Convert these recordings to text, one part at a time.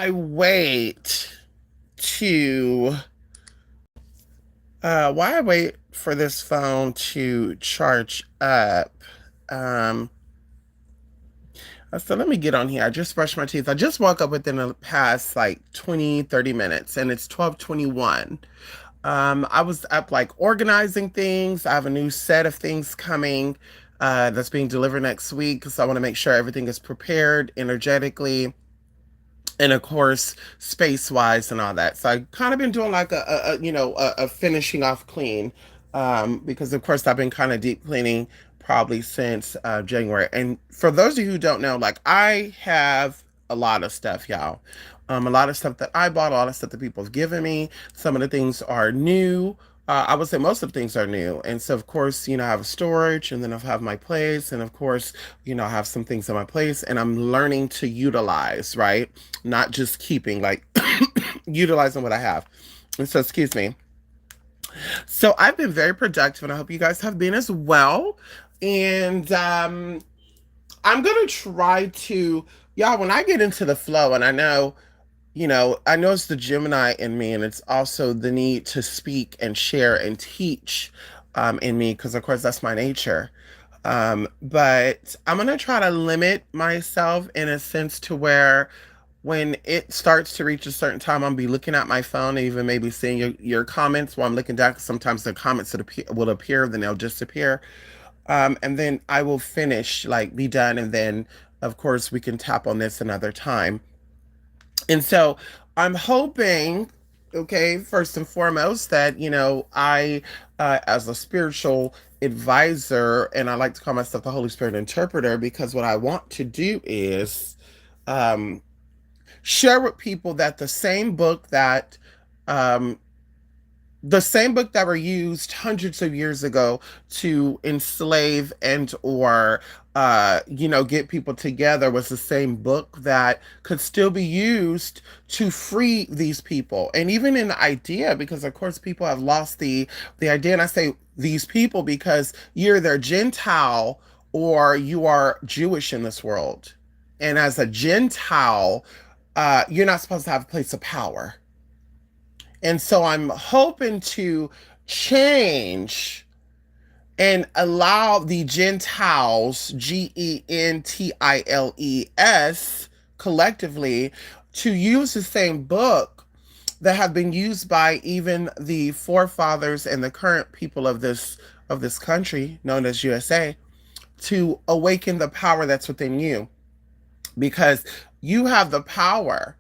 I wait to why I wait for this phone to charge up. Um so let me get on here. I just brushed my teeth. I just woke up within the past like 20-30 minutes and it's 12:21. I was up like organizing things. I have a new set of things coming that's being delivered next week. So I want to make sure everything is prepared energetically and of course space wise and all that. So I kind of been doing like a finishing off clean, because of course I've been kind of deep cleaning probably since January. And for those of you who don't know, like I have a lot of stuff, y'all. A lot of stuff that I bought, a lot of stuff that people have given me. Some of the things are new. I would say most of the things are new. And so, of course, I have a storage and then I have my place. And of course, I have some things in my place and I'm learning to utilize, right? Not just keeping, like utilizing what I have. And so, excuse me. So I've been very productive and I hope you guys have been as well. And I'm going to try to, y'all, when I get into the flow, and I know it's the Gemini in me, and it's also the need to speak and share and teach in me, because of course that's my nature. But I'm gonna try to limit myself in a sense to where when it starts to reach a certain time, I'll be looking at my phone and even maybe seeing your comments while I'm looking down. 'Cause sometimes the comments will appear, then they'll disappear. And then I will finish, like be done, and then of course we can tap on this another time. And so I'm hoping, okay, first and foremost, that, as a spiritual advisor, and I like to call myself the Holy Spirit interpreter, because what I want to do is um, share with people that um, the same book that were used hundreds of years ago to enslave and or get people together was the same book that could still be used to free these people. And even in the idea, because of course people have lost the idea, and I say these people because you're either Gentile or you are Jewish in this world. And as a Gentile, you're not supposed to have a place of power. And so I'm hoping to change and allow the Gentiles, Gentiles, collectively, to use the same book that have been used by even the forefathers and the current people of this country known as USA, to awaken the power that's within you, because you have the power.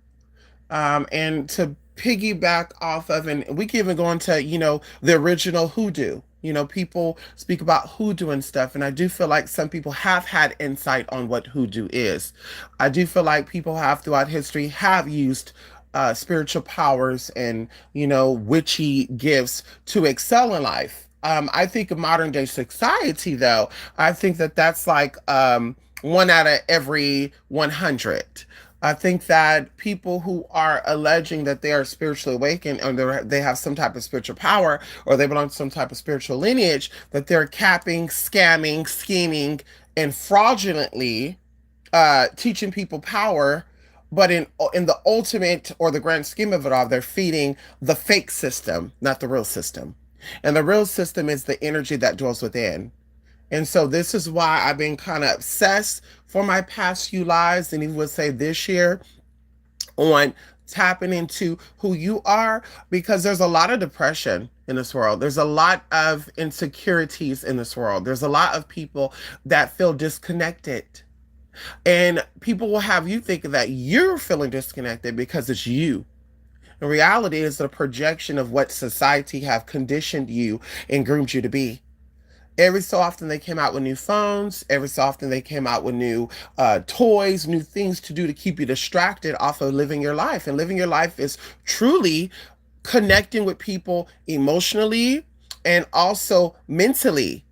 And to piggyback off of, and we can even go into, the original hoodoo. People speak about hoodoo and stuff, and I do feel like some people have had insight on what hoodoo is. I do feel like people have throughout history have used spiritual powers and, witchy gifts to excel in life. I think of modern day society, though, I think that that's like one out of every 100. I think that people who are alleging that they are spiritually awakened, or they have some type of spiritual power, or they belong to some type of spiritual lineage, that they're capping, scamming, scheming, and fraudulently teaching people power. But in the ultimate or the grand scheme of it all, they're feeding the fake system, not the real system. And the real system is the energy that dwells within. And so this is why I've been kind of obsessed for my past few lives, and even would say this year, on tapping into who you are, because there's a lot of depression in this world. There's a lot of insecurities in this world. There's a lot of people that feel disconnected. And people will have you think that you're feeling disconnected because it's you. In reality, it's a projection of what society have conditioned you and groomed you to be. Every so often they came out with new phones. Every so often they came out with new toys, new things to do to keep you distracted off of living your life. And living your life is truly connecting with people emotionally and also mentally.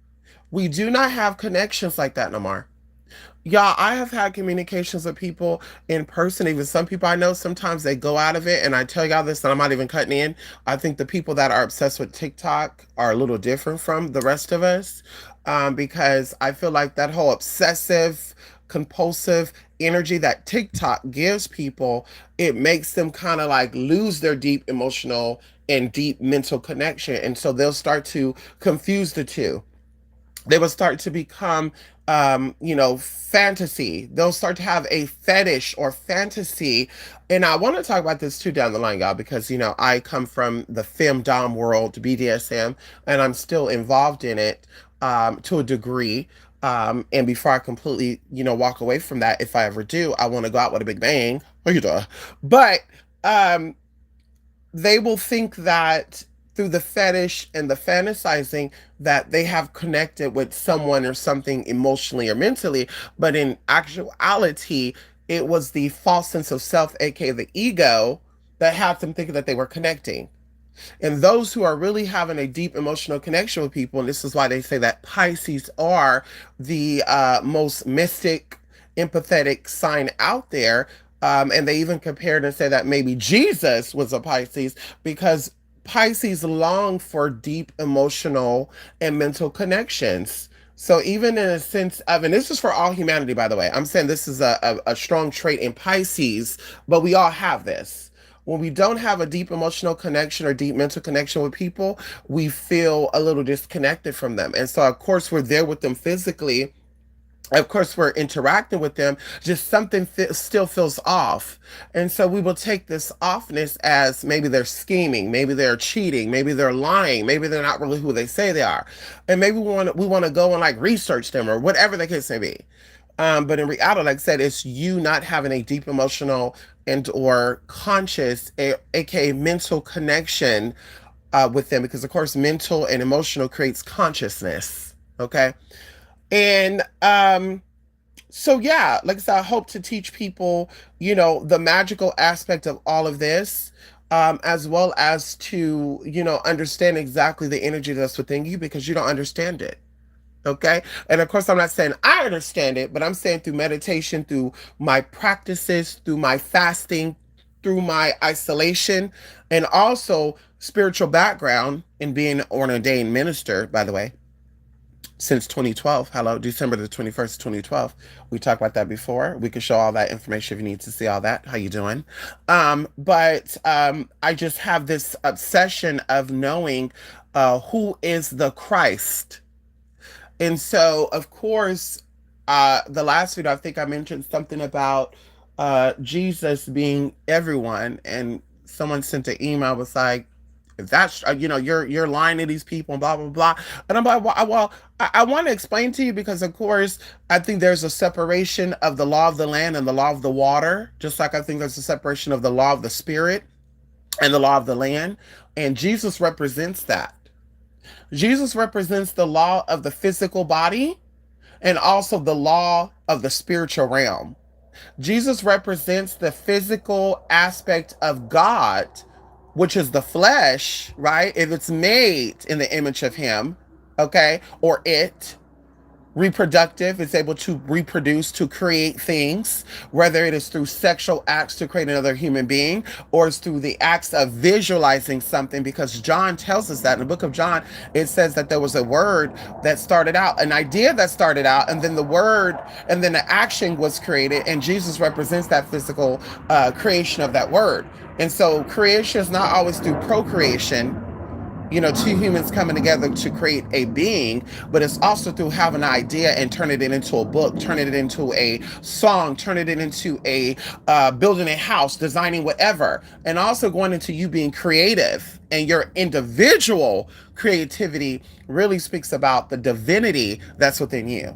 We do not have connections like that no more. Yeah, I have had communications with people in person. Even some people I know, sometimes they go out of it. And I tell y'all this, and I'm not even cutting in. I think the people that are obsessed with TikTok are a little different from the rest of us, because I feel like that whole obsessive, compulsive energy that TikTok gives people, it makes them kind of like lose their deep emotional and deep mental connection. And so they'll start to confuse the two. They will start to become fantasy. They'll start to have a fetish or fantasy. And I want to talk about this too down the line, y'all, because I come from the femdom world, BDSM, and I'm still involved in it to a degree. And before I completely walk away from that, if I ever do, I want to go out with a big bang. What you doing? But um they will think that through the fetish and the fantasizing that they have connected with someone or something emotionally or mentally, but in actuality it was the false sense of self, aka the ego, that had them thinking that they were connecting. And those who are really having a deep emotional connection with people, and this is why they say that Pisces are the most mystic, empathetic sign out there. And they even compared and said that maybe Jesus was a Pisces because Pisces long for deep emotional and mental connections. So even in a sense of, and this is for all humanity, by the way, I'm saying this is a strong trait in Pisces, but we all have this. When we don't have a deep emotional connection or deep mental connection with people, we feel a little disconnected from them. And so, of course, we're there with them physically. Of course, we're interacting with them, just something still feels off. And so we will take this offness as maybe they're scheming, maybe they're cheating, maybe they're lying, maybe they're not really who they say they are. And maybe we want to go and like research them or whatever the case may be. But in reality, like I said, it's you not having a deep emotional and or conscious, aka mental connection with them, because of course, mental and emotional creates consciousness. Okay, and so yeah, like I said, I hope to teach people, the magical aspect of all of this. As well as to, understand exactly the energy that's within you because you don't understand it. Okay. And of course, I'm not saying I understand it, but I'm saying through meditation, through my practices, through my fasting, through my isolation, and also spiritual background in being an ordained minister, by the way, since 2012. Hello, December the 21st, 2012. We talked about that before. We could show all that information if you need to see all that. How you doing? But I just have this obsession of knowing who is the Christ. And so, of course, the last video, I think I mentioned something about Jesus being everyone, and someone sent an email was like, "If that's you're lying to these people and blah blah blah." And I'm like, well, I want to explain to you because, of course, I think there's a separation of the law of the land and the law of the water, just like I think there's a separation of the law of the spirit and the law of the land, and Jesus represents that. Jesus represents the law of the physical body and also the law of the spiritual realm. Jesus represents the physical aspect of God, which is the flesh, right? If it's made in the image of Him, okay, or it, reproductive, it's able to reproduce, to create things, whether it is through sexual acts to create another human being, or it's through the acts of visualizing something, because John tells us that in the book of John, it says that there was a word that started out, an idea that started out, and then the word, and then the action was created, and Jesus represents that physical creation of that word. And so creation is not always through procreation, two humans coming together to create a being, but it's also through having an idea and turning it into a book, turning it into a song, turning it into a building a house, designing whatever, and also going into you being creative. And your individual creativity really speaks about the divinity that's within you.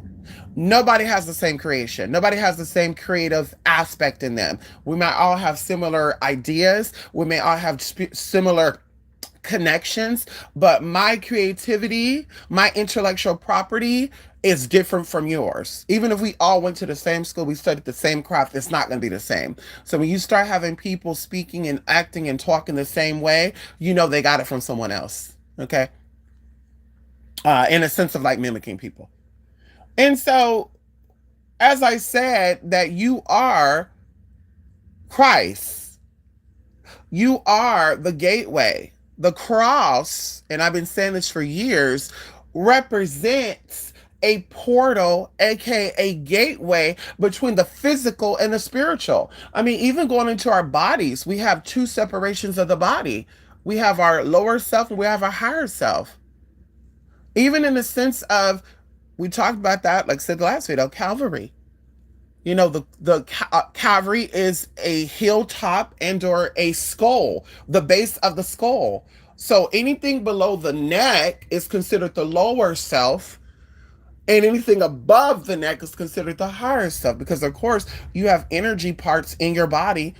Nobody has the same creation. Nobody has the same creative aspect in them. We might all have similar ideas. We may all have similar connections, but my creativity, my intellectual property is different from yours. Even if we all went to the same school, we studied the same craft, it's not going to be the same. So when you start having people speaking and acting and talking the same way, they got it from someone else. Okay. In a sense of like mimicking people. And so, as I said, that you are Christ. You are the gateway. The cross, and I've been saying this for years, represents a portal, aka a gateway between the physical and the spiritual. I mean, even going into our bodies, we have two separations of the body. We have our lower self and we have our higher self. Even in the sense of, we talked about that, like I said last video, Calvary. You know, the Calvary is a hilltop and or a skull, the base of the skull. So anything below the neck is considered the lower self, and anything above the neck is considered the higher self. Because of course, you have energy parts in your body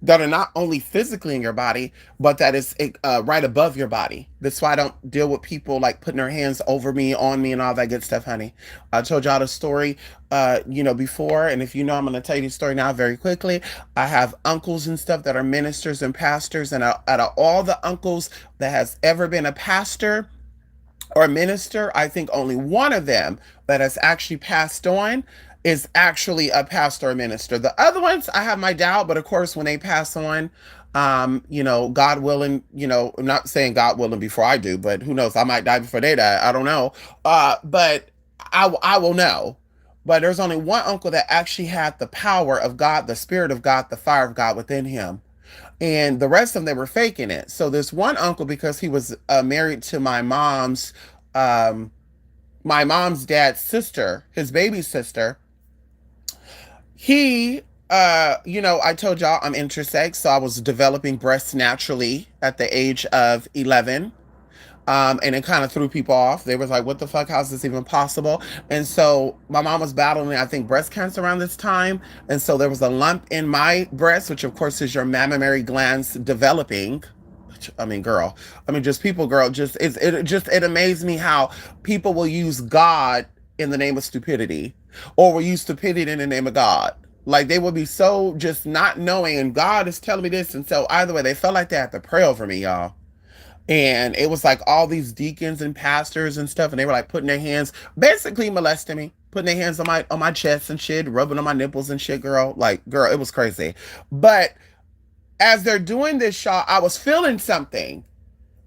that are not only physically in your body, but that is right above your body. That's why I don't deal with people like putting their hands over me, on me, and all that good stuff, honey. I told y'all the story, before, and if you know, I'm going to tell you the story now very quickly. I have uncles and stuff that are ministers and pastors, and out of all the uncles that has ever been a pastor or minister, I think only one of them that has actually passed on is actually a pastor or minister. The other ones, I have my doubt, but of course, when they pass on, God willing, I'm not saying God willing before I do, but who knows? I might die before they die. I don't know. But I will know. But there's only one uncle that actually had the power of God, the spirit of God, the fire of God within him, and the rest of them, they were faking it. So this one uncle, because he was married to um, my mom's dad's sister, his baby sister, he, I told y'all I'm intersex, so I was developing breasts naturally at the age of 11. And it kind of threw people off. They was like, what the fuck? How's this even possible? And so my mom was battling, I think, breast cancer around this time. And so there was a lump in my breast, which of course is your mammary glands developing. I mean, girl. I mean, just people, girl. It amazed me how people will use God in the name of stupidity, or will use stupidity in the name of God. Like they will be so just not knowing, and God is telling me this, and so either way, they felt like they had to pray over me, y'all. And it was like all these deacons and pastors and stuff, and they were like putting their hands, basically molesting me, putting their hands on my chest and shit, rubbing on my nipples and shit, girl. Like, girl, it was crazy. But as they're doing this, Shaw, I was feeling something,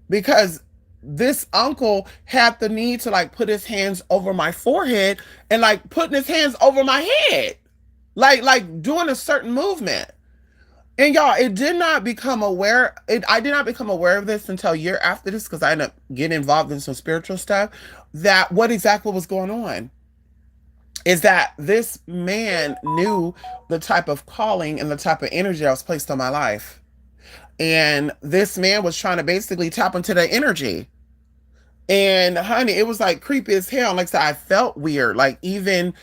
because this uncle had the need to like put his hands over my forehead and like putting his hands over my head, like doing a certain movement. And y'all, it did not become aware. I did not become aware of this until a year after this, because I ended up getting involved in some spiritual stuff. That what exactly was going on is that this man knew the type of calling and the type of energy that was placed on my life, and this man was trying to basically tap into that energy. And honey, it was like creepy as hell. Like I said, I felt weird. Like even,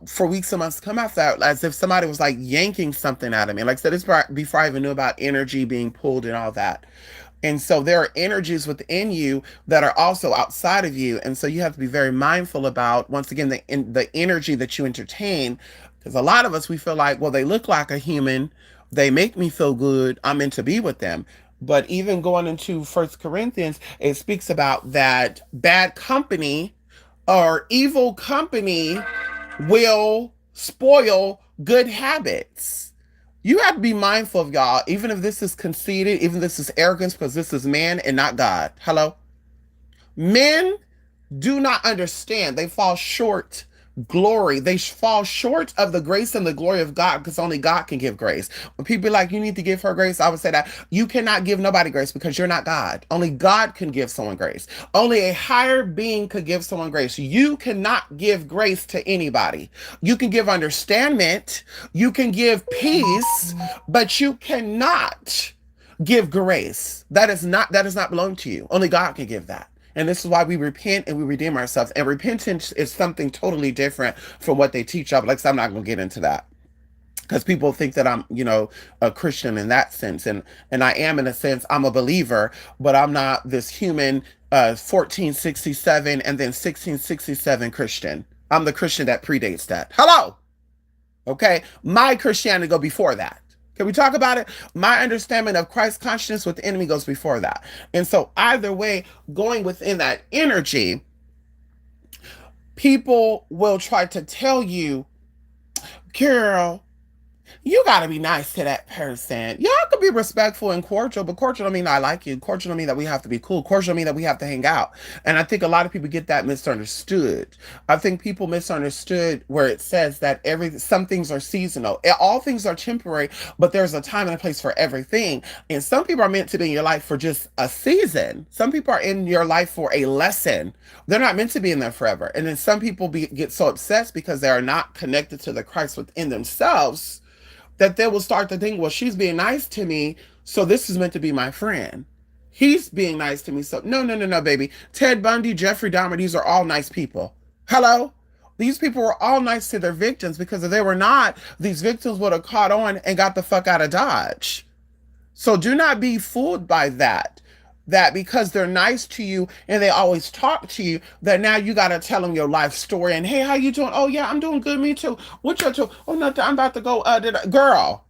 for weeks and months to come after that, as if somebody was like yanking something out of me. Like I said, this before I even knew about energy being pulled and all that. And so there are energies within you that are also outside of you. And so you have to be very mindful about, once again, the energy that you entertain. Because a lot of us, we feel like, well, they look like a human. They make me feel good. I'm meant to be with them. But even going into First Corinthians, it speaks about that bad company or evil company will spoil good habits. You have to be mindful of, y'all, even if this is conceited, even if this is arrogance, because this is man and not God. Hello? Men do not understand. They fall short glory. They fall short of the grace and the glory of God, because only God can give grace. When people are like, you need to give her grace, I would say that you cannot give nobody grace, because you're not God. Only God can give someone grace. Only a higher being could give someone grace. You cannot give grace to anybody. You can give understanding, you can give peace, but you cannot give grace. That does not belong to you. Only God can give that. And this is why we repent and we redeem ourselves. And repentance is something totally different from what they teach up. Like, I'm not going to get into that, because people think that I'm, a Christian in that sense. And I am, in a sense. I'm a believer, but I'm not this human 1467 and then 1667 Christian. I'm the Christian that predates that. Hello. Okay. My Christianity go before that. Can we talk about it? My understanding of Christ consciousness with the enemy goes before that. And so either way, going within that energy, people will try to tell you, girl, You gotta be nice to that person. Y'all could be respectful and cordial, but cordial don't mean I like you. Cordial don't mean that we have to be cool. Cordial don't mean that we have to hang out. And I think a lot of people get that misunderstood. I think people misunderstood where it says that some things are seasonal. All things are temporary, but there's a time and a place for everything. And some people are meant to be in your life for just a season. Some people are in your life for a lesson. They're not meant to be in there forever. And then some people get so obsessed because they are not connected to the Christ within themselves that they will start to think, well, she's being nice to me, so this is meant to be my friend. He's being nice to me, so no, no, no, no, baby. Ted Bundy, Jeffrey Dahmer, these are all nice people. Hello? These people were all nice to their victims because if they were not, these victims would have caught on and got the fuck out of Dodge. So do not be fooled by that. That because they're nice to you and they always talk to you, that now you gotta tell them your life story and hey, how you doing? Oh yeah, I'm doing good. Me too. What you to? Oh nothing. I'm about to go. Girl.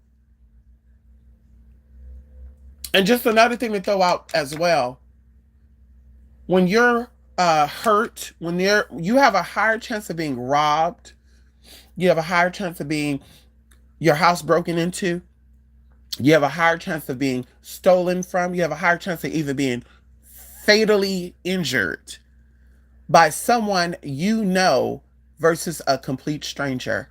And just another thing to throw out as well. When you're hurt, when you have a higher chance of being robbed. You have a higher chance of being your house broken into. You have a higher chance of being stolen from. You have a higher chance of even being fatally injured by someone you know versus a complete stranger.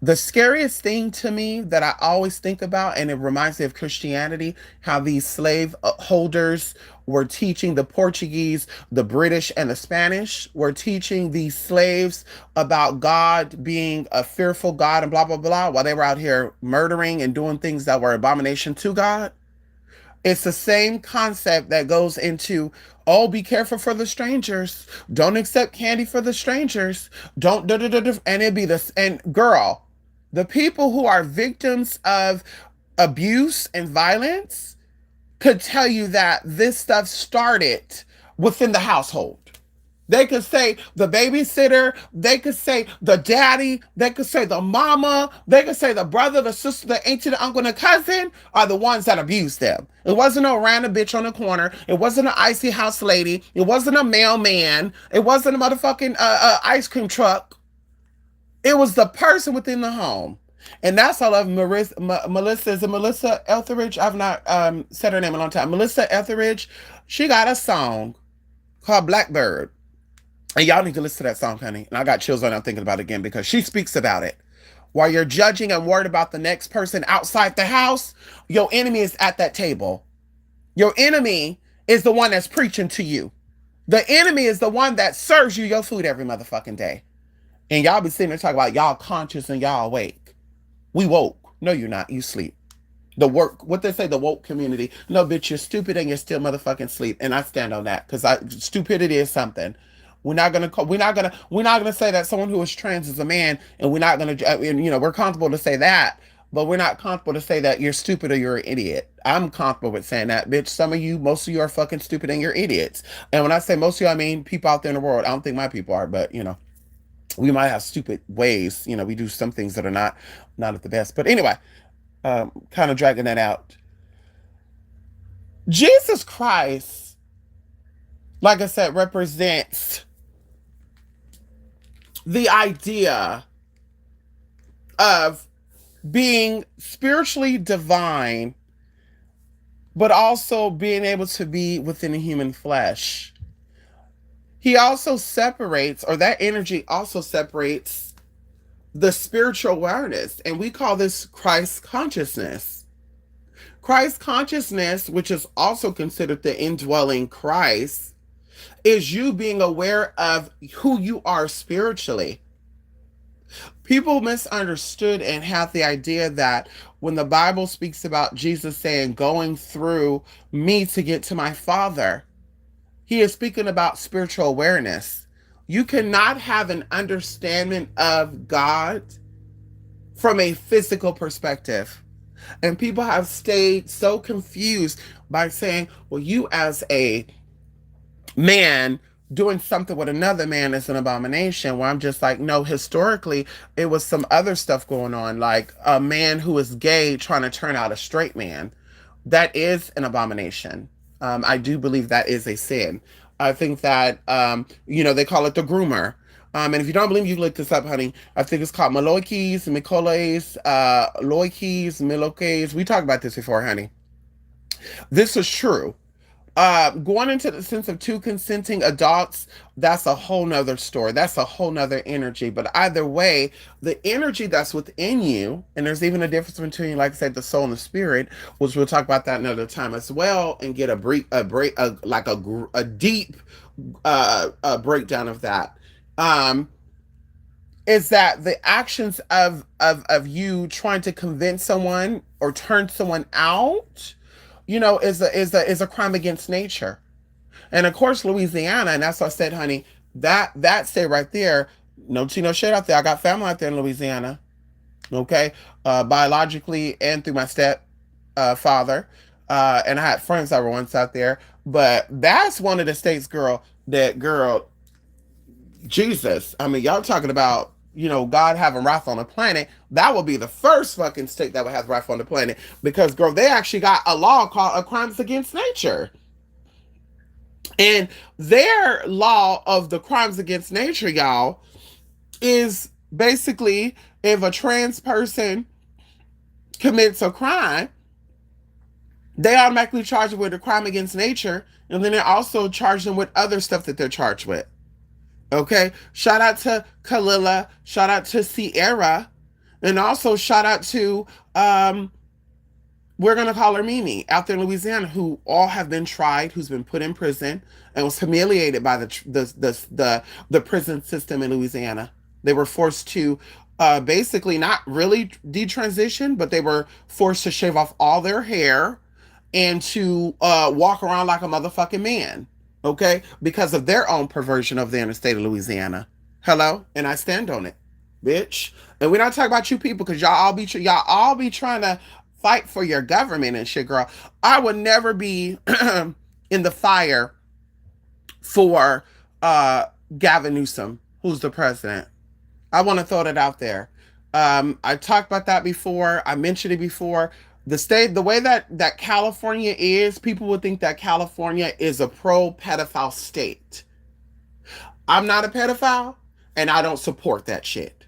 The scariest thing to me that I always think about, and it reminds me of Christianity, how these slave holders were teaching the Portuguese, the British, and the Spanish were teaching these slaves about God being a fearful God and blah, blah, blah, while they were out here murdering and doing things that were abomination to God. It's the same concept that goes into, oh, be careful for the strangers. Don't accept candy for the strangers. Don't, da, da, da, da. And it'd be this. And girl, the people who are victims of abuse and violence could tell you that this stuff started within the household. They could say the babysitter, they could say the daddy, they could say the mama, they could say the brother, the sister, the auntie, the uncle, and the cousin are the ones that abused them. It wasn't a random bitch on the corner. It wasn't an icy house lady. It wasn't a mailman. It wasn't a motherfucking ice cream truck. It was the person within the home. And that's all of Melissa. Is it Melissa Etheridge? I've not said her name in a long time. Melissa Etheridge, she got a song called Blackbird. And y'all need to listen to that song, honey. And I got chills on. I'm thinking about it again because she speaks about it. While you're judging and worried about the next person outside the house, your enemy is at that table. Your enemy is the one that's preaching to you. The enemy is the one that serves you your food every motherfucking day. And y'all be sitting there talking about y'all conscious and y'all awake. We woke. No, you're not. You sleep. What they say, the woke community. No, bitch, you're stupid and you're still motherfucking sleep. And I stand on that because stupidity is something. We're not gonna say that someone who is trans is a man, and we're not gonna, we're comfortable to say that, but we're not comfortable to say that you're stupid or you're an idiot. I'm comfortable with saying that, bitch. Most of you are fucking stupid and you're idiots. And when I say most of you, I mean people out there in the world. I don't think my people are, but we might have stupid ways. We do some things that are not at the best. But anyway, kind of dragging that out. Jesus Christ, like I said, represents the idea of being spiritually divine, but also being able to be within a human flesh. He also separates, or that energy also separates the spiritual awareness, and we call this Christ consciousness. Christ consciousness, which is also considered the indwelling Christ, is you being aware of who you are spiritually. People misunderstood and have the idea that when the Bible speaks about Jesus saying, going through me to get to my Father, he is speaking about spiritual awareness. You cannot have an understanding of God from a physical perspective. And people have stayed so confused by saying, well, you as a man doing something with another man is an abomination. Where I'm just like, no, historically, it was some other stuff going on, like a man who is gay trying to turn out a straight man. That is an abomination. I do believe that is a sin. I think that, they call it the groomer. And if you don't believe me, you can look this up, honey. I think it's called Maloikis, Mikoles, Loikis, Milokes. We talked about this before, honey. This is true. Going into the sense of two consenting adults, that's a whole nother story. That's a whole nother energy. But either way, the energy that's within you, and there's even a difference between, like I said, the soul and the spirit, which we'll talk about that another time as well, and get a deep breakdown of that. Um, is that the actions of you trying to convince someone or turn someone out, is a crime against nature. And of course, Louisiana, and that's what I said, honey, that state right there, no tea, no shade out there. I got family out there in Louisiana, okay, biologically and through my step father, and I had friends that were once out there. But that's one of the states, girl. That girl, Jesus. I mean, y'all talking about God having wrath on the planet. That would be the first fucking state that would have wrath on the planet because, girl, they actually got a law called a crimes against nature. And their law of the crimes against nature, y'all, is basically if a trans person commits a crime, they automatically charge them with a crime against nature, and then they also charge them with other stuff that they're charged with. Okay, shout out to Kalila, shout out to Sierra, and also shout out to we're gonna call her Mimi out there in Louisiana, who all have been tried, who's been put in prison and was humiliated by the prison system in Louisiana. They were forced to basically not really detransition, but they were forced to shave off all their hair and to walk around like a motherfucking man. Okay, because of their own perversion of the interstate of Louisiana. Hello, and I stand on it, bitch. And we're not talking about you people because y'all all be trying to fight for your government and shit, girl. I would never be in the fire for Gavin Newsom, who's the president. I want to throw that out there. I talked about that before. I mentioned it before. The way that California is, people would think that California is a pro pedophile state. I'm not a pedophile, and I don't support that shit.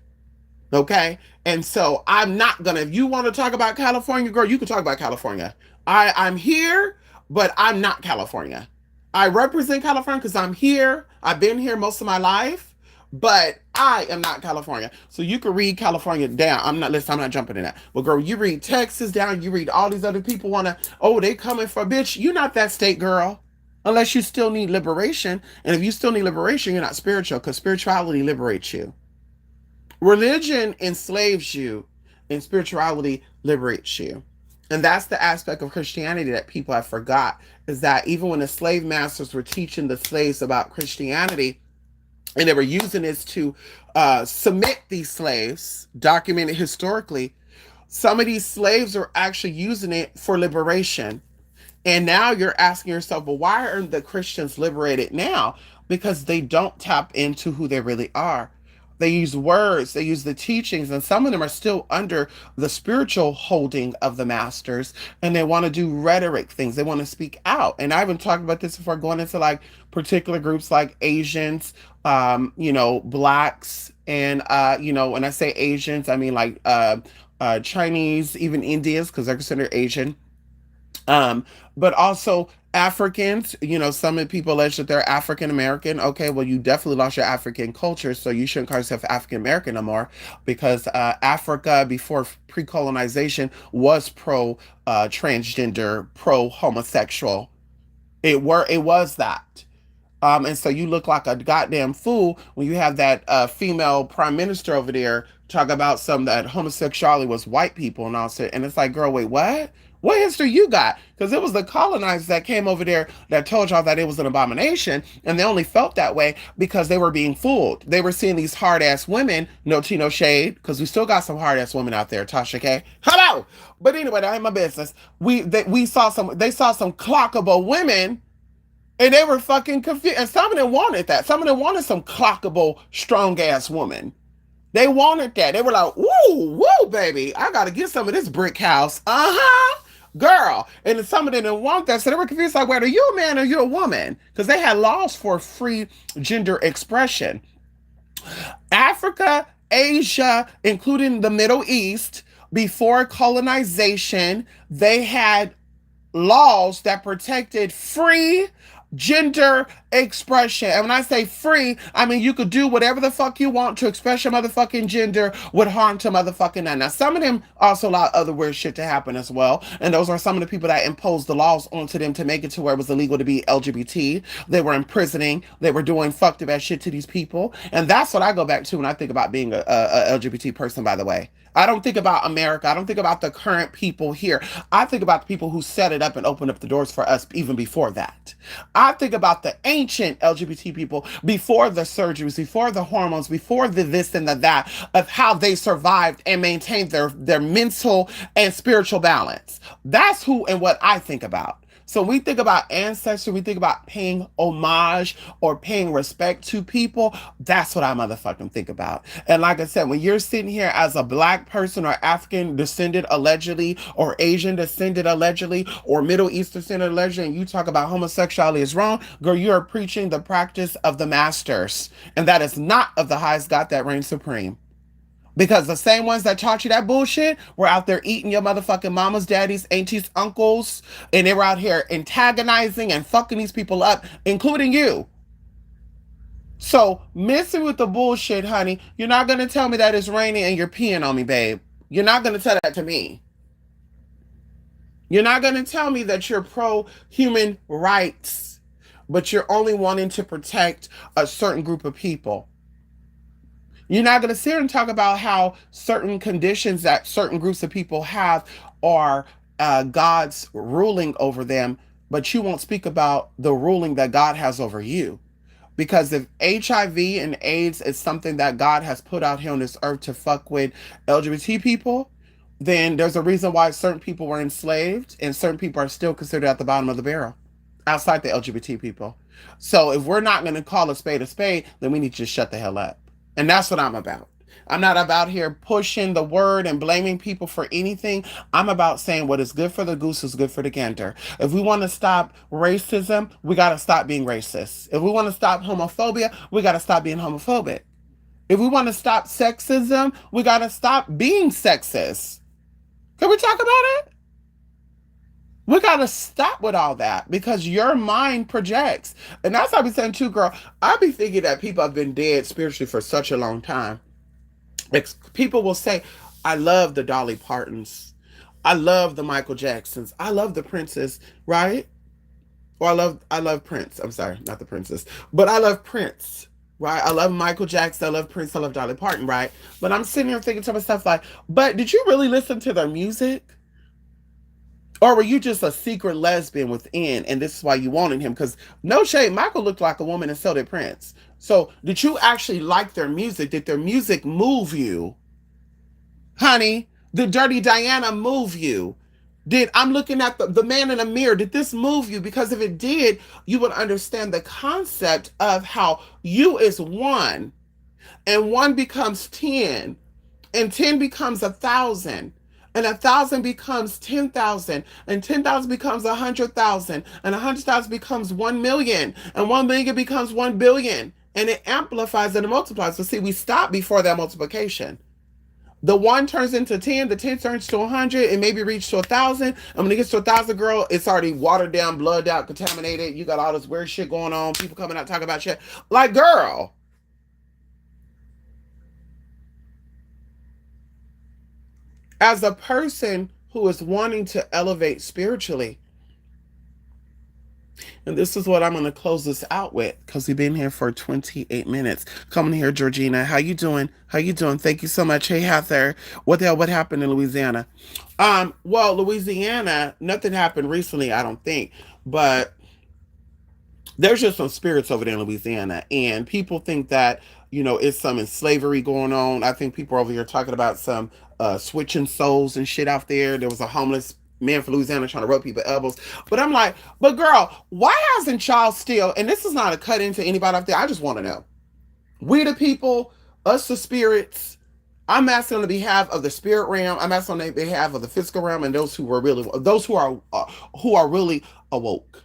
Okay? And so I'm not gonna, if you want to talk about California, girl, you can talk about California. I'm here, but I'm not California. I represent California because I'm here. I've been here most of my life, but I am not California. So you can read California down. I'm not jumping in that. But girl, you read Texas down, you read all these other people they coming for, bitch. You're not that state, girl. Unless you still need liberation. And if you still need liberation, you're not spiritual because spirituality liberates you. Religion enslaves you, and spirituality liberates you. And that's the aspect of Christianity that people have forgot, is that even when the slave masters were teaching the slaves about Christianity, and they were using this to submit these slaves, documented historically, some of these slaves are actually using it for liberation. And now you're asking yourself, well, why aren't the Christians liberated now? Because they don't tap into who they really are. They use words, they use the teachings, and some of them are still under the spiritual holding of the masters, and they want to do rhetoric things. They want to speak out. And I've been talking about this before, going into like particular groups like Asians, blacks, and when I say Asians, I mean like Chinese, even Indians, because they're considered Asian. But also Africans, some of the people allege that they're African American. Okay, well, you definitely lost your African culture, so you shouldn't call yourself African American no more, because Africa before pre-colonization was pro transgender, pro homosexual. It was that. And so you look like a goddamn fool when you have that female prime minister over there talk about some that homosexuality was white people and all that. And it's like, girl, wait, what? What history you got? Because it was the colonizers that came over there that told y'all that it was an abomination, and they only felt that way because they were being fooled. They were seeing these hard ass women, no tea, no shade, because we still got some hard ass women out there, Tasha K. Hello, but anyway, that ain't my business. They saw some clockable women. And they were fucking confused. And some of them wanted that. Some of them wanted some clockable, strong ass woman. They wanted that. They were like, woo, woo, baby. I got to get some of this brick house. Uh-huh. Girl. And then some of them didn't want that. So they were confused like, whether you a man or you a woman? Because they had laws for free gender expression. Africa, Asia, including the Middle East, before colonization, they had laws that protected free gender expression. And when I say free, I mean you could do whatever the fuck you want to express your motherfucking gender with harm to motherfucking none. Now, some of them also allowed other weird shit to happen as well. And those are some of the people that imposed the laws onto them to make it to where it was illegal to be LGBT. They were imprisoning, they were doing fucked up ass shit to these people. And that's what I go back to when I think about being a LGBT person, by the way. I don't think about America. I don't think about the current people here. I think about the people who set it up and opened up the doors for us even before that. I think about the ancient LGBT people before the surgeries, before the hormones, before the this and the that, of how they survived and maintained their mental and spiritual balance. That's who and what I think about. So we think about ancestry, we think about paying homage or paying respect to people. That's what I motherfucking think about. And like I said, when you're sitting here as a black person or African descended allegedly, or Asian descended allegedly, or Middle East descended allegedly, and you talk about homosexuality is wrong, girl, you are preaching the practice of the masters. And that is not of the highest God that reigns supreme. Because the same ones that taught you that bullshit were out there eating your motherfucking mamas, daddies, aunties, uncles, and they were out here antagonizing and fucking these people up, including you. So, messing with the bullshit, honey, you're not going to tell me that it's raining and you're peeing on me, babe. You're not going to tell that to me. You're not going to tell me that you're pro human rights, but you're only wanting to protect a certain group of people. You're not going to sit here and talk about how certain conditions that certain groups of people have are God's ruling over them, but you won't speak about the ruling that God has over you. Because if HIV and AIDS is something that God has put out here on this earth to fuck with LGBT people, then there's a reason why certain people were enslaved and certain people are still considered at the bottom of the barrel outside the LGBT people. So if we're not going to call a spade, then we need to just shut the hell up. And that's what I'm about. I'm not about here pushing the word and blaming people for anything. I'm about saying what is good for the goose is good for the gander. If we want to stop racism, we got to stop being racist. If we want to stop homophobia, we got to stop being homophobic. If we want to stop sexism, we got to stop being sexist. Can we talk about it? We got to stop with all that because your mind projects. And that's what I be saying too, girl. I be thinking that people have been dead spiritually for such a long time. People will say, I love the Dolly Partons. I love the Michael Jacksons. I love the Princes, right? Or I love Prince. I'm sorry, not the Princess. But I love Prince, right? I love Michael Jackson. I love Prince. I love Dolly Parton, right? But I'm sitting here thinking to myself like, but did you really listen to their music? Or were you just a secret lesbian within, and this is why you wanted him? Because no shade, Michael looked like a woman, and so did Prince. So, did you actually like their music? Did their music move you, honey? Did Dirty Diana move you? Did I'm looking at the man in the mirror? Did this move you? Because if it did, you would understand the concept of how you is one, and one becomes 10, and 10 becomes 1,000, and 1,000 becomes 10,000, and 10,000 becomes 100,000, and 100,000 becomes 1,000,000, and 1,000,000 becomes 1,000,000,000, and it amplifies and it multiplies. So see, we stop before that multiplication. The one turns into 10, the 10 turns to 100, and maybe reach to 1,000. And when it gets to 1,000, girl, it's already watered down, blood out, contaminated. You got all this weird shit going on. People coming out talking about shit. Like, girl, as a person who is wanting to elevate spiritually, and this is what I'm going to close this out with because we've been here for 28 minutes. Coming here, Georgina. How you doing? How you doing? Thank you so much. Hey, Heather. What the hell? What happened in Louisiana? Well, Louisiana, nothing happened recently, I don't think, but there's just some spirits over there in Louisiana, and people think that it's some slavery going on. I think people are over here talking about some switching souls and shit out there. There was a homeless man from Louisiana trying to rub people elbows, but I'm like, but girl, why hasn't y'all still? And this is not a cut into anybody out there. I just want to know, we the people, us the spirits. I'm asking on the behalf of the spirit realm. I'm asking on the behalf of the physical realm and those who are really awoke.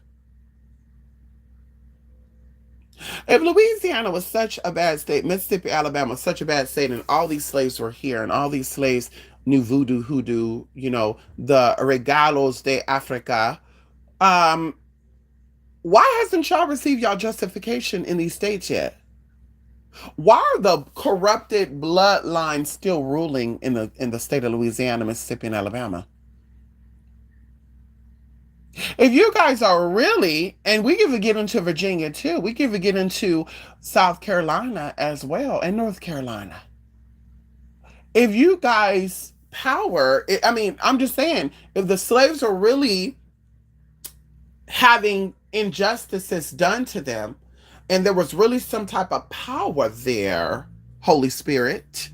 If Louisiana was such a bad state, Mississippi, Alabama was such a bad state, and all these slaves were here, and all these slaves knew voodoo, hoodoo, the regalos de Africa. Um, why hasn't y'all received y'all justification in these states yet? Why are the corrupted bloodlines still ruling in the state of Louisiana, Mississippi, and Alabama? If you guys are really, and we can even get into Virginia too, we can even get into South Carolina as well, and North Carolina. If you guys I mean, I'm just saying, if the slaves are really having injustices done to them, and there was really some type of power there, Holy Spirit,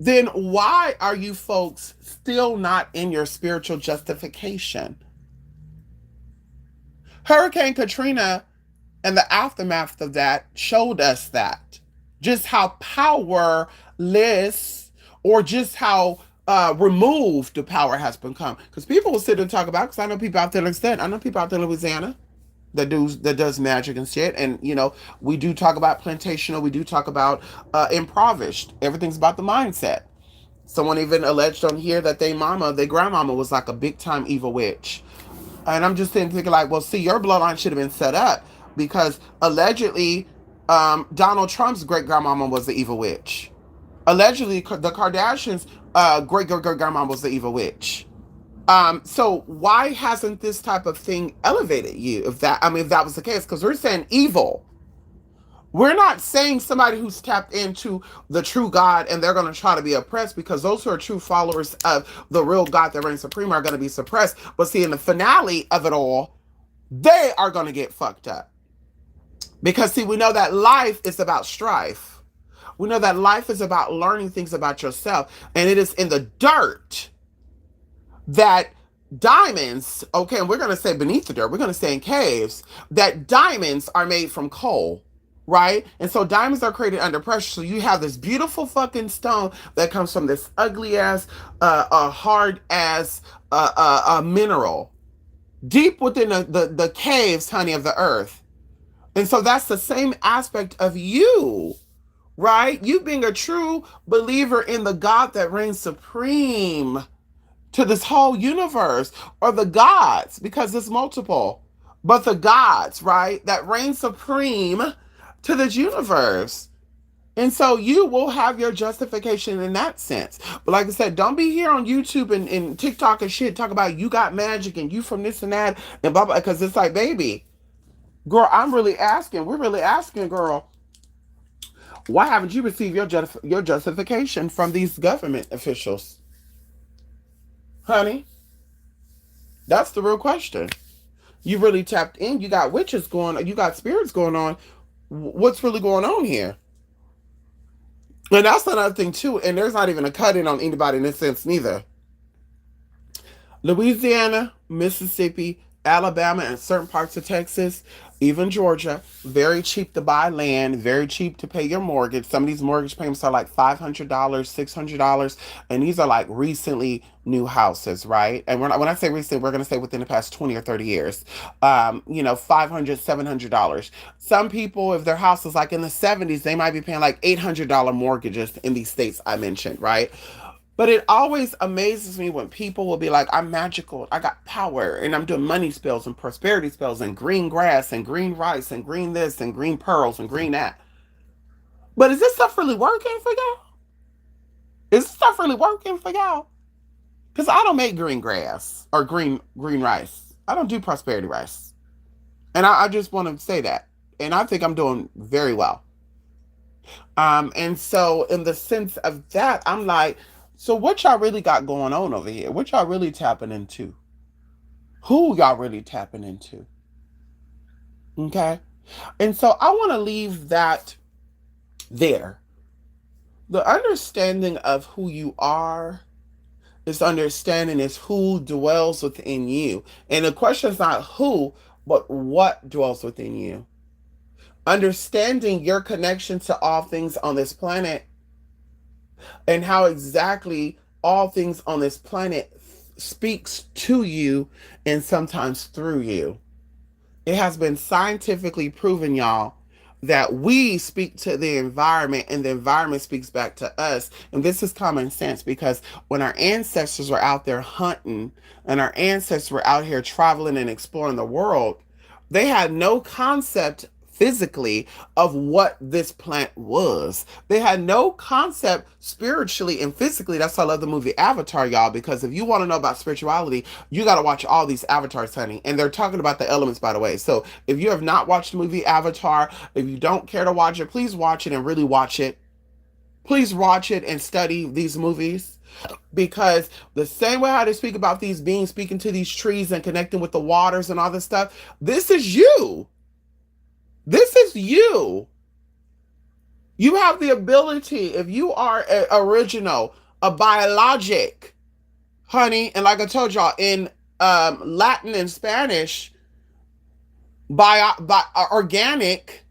then why are you folks still not in your spiritual justification? Hurricane Katrina and the aftermath of that showed us that. Just how powerless, or just how removed the power has become. Because people will sit and talk about, because I know people out there, like I said, I know people out there in Louisiana that does magic and shit. And we do talk about plantational, we do talk about impoverished. Everything's about the mindset. Someone even alleged on here that their grandmama was like a big time evil witch. And I'm just thinking like, well, see, your bloodline should have been set up because allegedly, Donald Trump's great grandmama was the evil witch. Allegedly, the Kardashians' great great great grandmama was the evil witch. So why hasn't this type of thing elevated you? If that was the case, because we're saying evil. We're not saying somebody who's tapped into the true God and they're going to try to be oppressed, because those who are true followers of the real God that reigns supreme are going to be suppressed. But see, in the finale of it all, they are going to get fucked up. Because see, we know that life is about strife. We know that life is about learning things about yourself. And it is in the dirt that diamonds, okay, and we're going to say beneath the dirt, we're going to say in caves, that diamonds are made from coal. Right? And so diamonds are created under pressure. So you have this beautiful fucking stone that comes from this ugly ass, hard ass mineral deep within the caves, honey, of the earth. And so that's the same aspect of you, right? You being a true believer in the God that reigns supreme to this whole universe, or the gods, because it's multiple, but the gods, right, that reign supreme to this universe. And so you will have your justification in that sense. But like I said, don't be here on YouTube and TikTok and shit talk about you got magic and you from this and that and blah blah, because it's like, baby, girl, we're really asking, girl, why haven't you received your justification from these government officials, honey? That's the real question. You really tapped in. You got witches going on. You got spirits going on. What's really going on here? And that's another thing too. And there's not even a cut in on anybody in this sense neither. Louisiana, Mississippi, Alabama, and certain parts of Texas, even Georgia, very cheap to buy land, very cheap to pay your mortgage. Some of these mortgage payments are like $500, $600, and these are like recently new houses, right? And when I say recent, we're going to say within the past 20 or 30 years. $500, $700. Some people, if their house is like in the 70s, they might be paying like $800 mortgages in these states I mentioned, right? But it always amazes me when people will be like, I'm magical, I got power, and I'm doing money spells and prosperity spells and green grass and green rice and green this and green pearls and green that. But is this stuff really working for y'all? Is this stuff really working for y'all? Because I don't make green grass or green rice. I don't do prosperity rice. And I just want to say that. And I think I'm doing very well. And so in the sense of that, I'm like, so what y'all really got going on over here? What y'all really tapping into? Who y'all really tapping into? Okay. And so I want to leave that there. The understanding of who you are, this understanding is who dwells within you. And the question is not who, but what dwells within you. Understanding your connection to all things on this planet, and how exactly all things on this planet speaks to you and sometimes through you. It has been scientifically proven, y'all, that we speak to the environment and the environment speaks back to us. And this is common sense because when our ancestors were out there hunting and our ancestors were out here traveling and exploring the world, they had no concept physically of what this plant was. They had no concept spiritually and physically. That's why I love the movie Avatar, y'all, because if you want to know about spirituality, you got to watch all these avatars, honey. And they're talking about the elements, by the way. So if you have not watched the movie Avatar, if you don't care to watch it, please watch it and really watch it. Please watch it and study these movies because the same way how they speak about these beings speaking to these trees and connecting with the waters and all this stuff, this is you. This is you. You have the ability, if you are a original, a biologic, honey, and like I told y'all, in Latin and Spanish, organic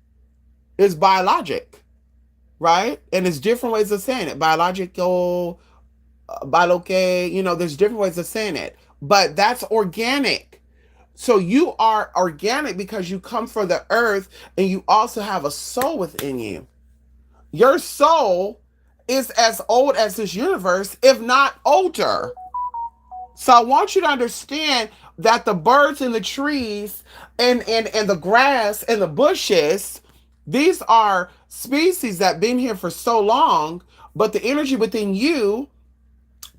is biologic, right? And there's different ways of saying it. Biological, bioloque, there's different ways of saying it. But that's organic. So you are organic because you come from the earth and you also have a soul within you. Your soul is as old as this universe, if not older. So I want you to understand that the birds and the trees and the grass and the bushes, these are species that have been here for so long, but the energy within you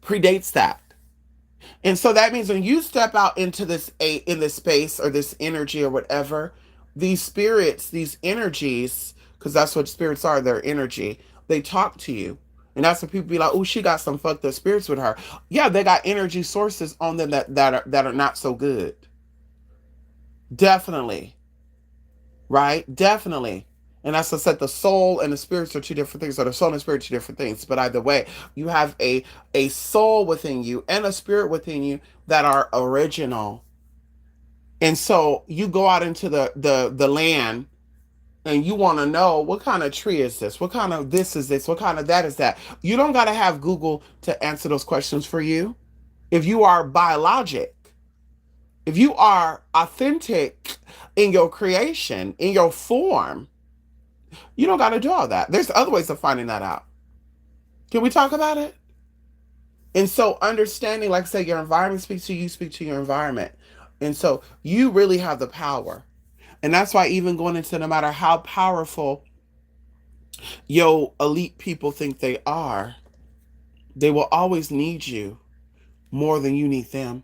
predates that. And so that means when you step out into this space or this energy or whatever, these spirits, these energies, because that's what spirits are, they're energy, they talk to you. And that's when people be like, oh, she got some fucked up spirits with her. Yeah, they got energy sources on them that are not so good. Definitely. Right? Definitely. And as I said, the soul and the spirits are two different things. So the soul and the spirit are two different things. But either way, you have a soul within you and a spirit within you that are original. And so you go out into the land and you want to know what kind of tree is this? What kind of this is this? What kind of that is that? You don't got to have Google to answer those questions for you. If you are biologic, if you are authentic in your creation, in your form, you don't got to do all that. There's other ways of finding that out. Can we talk about it? And so understanding, like I said, your environment speaks to you, speak to your environment. And so you really have the power. And that's why even going into no matter how powerful your elite people think they are, they will always need you more than you need them.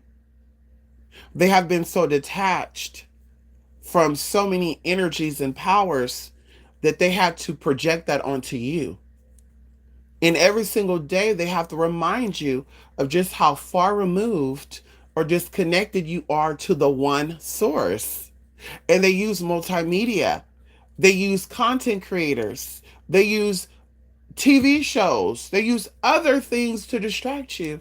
They have been so detached from so many energies and powers that they had to project that onto you. And every single day, they have to remind you of just how far removed or disconnected you are to the one source. And they use multimedia, they use content creators, they use TV shows, they use other things to distract you.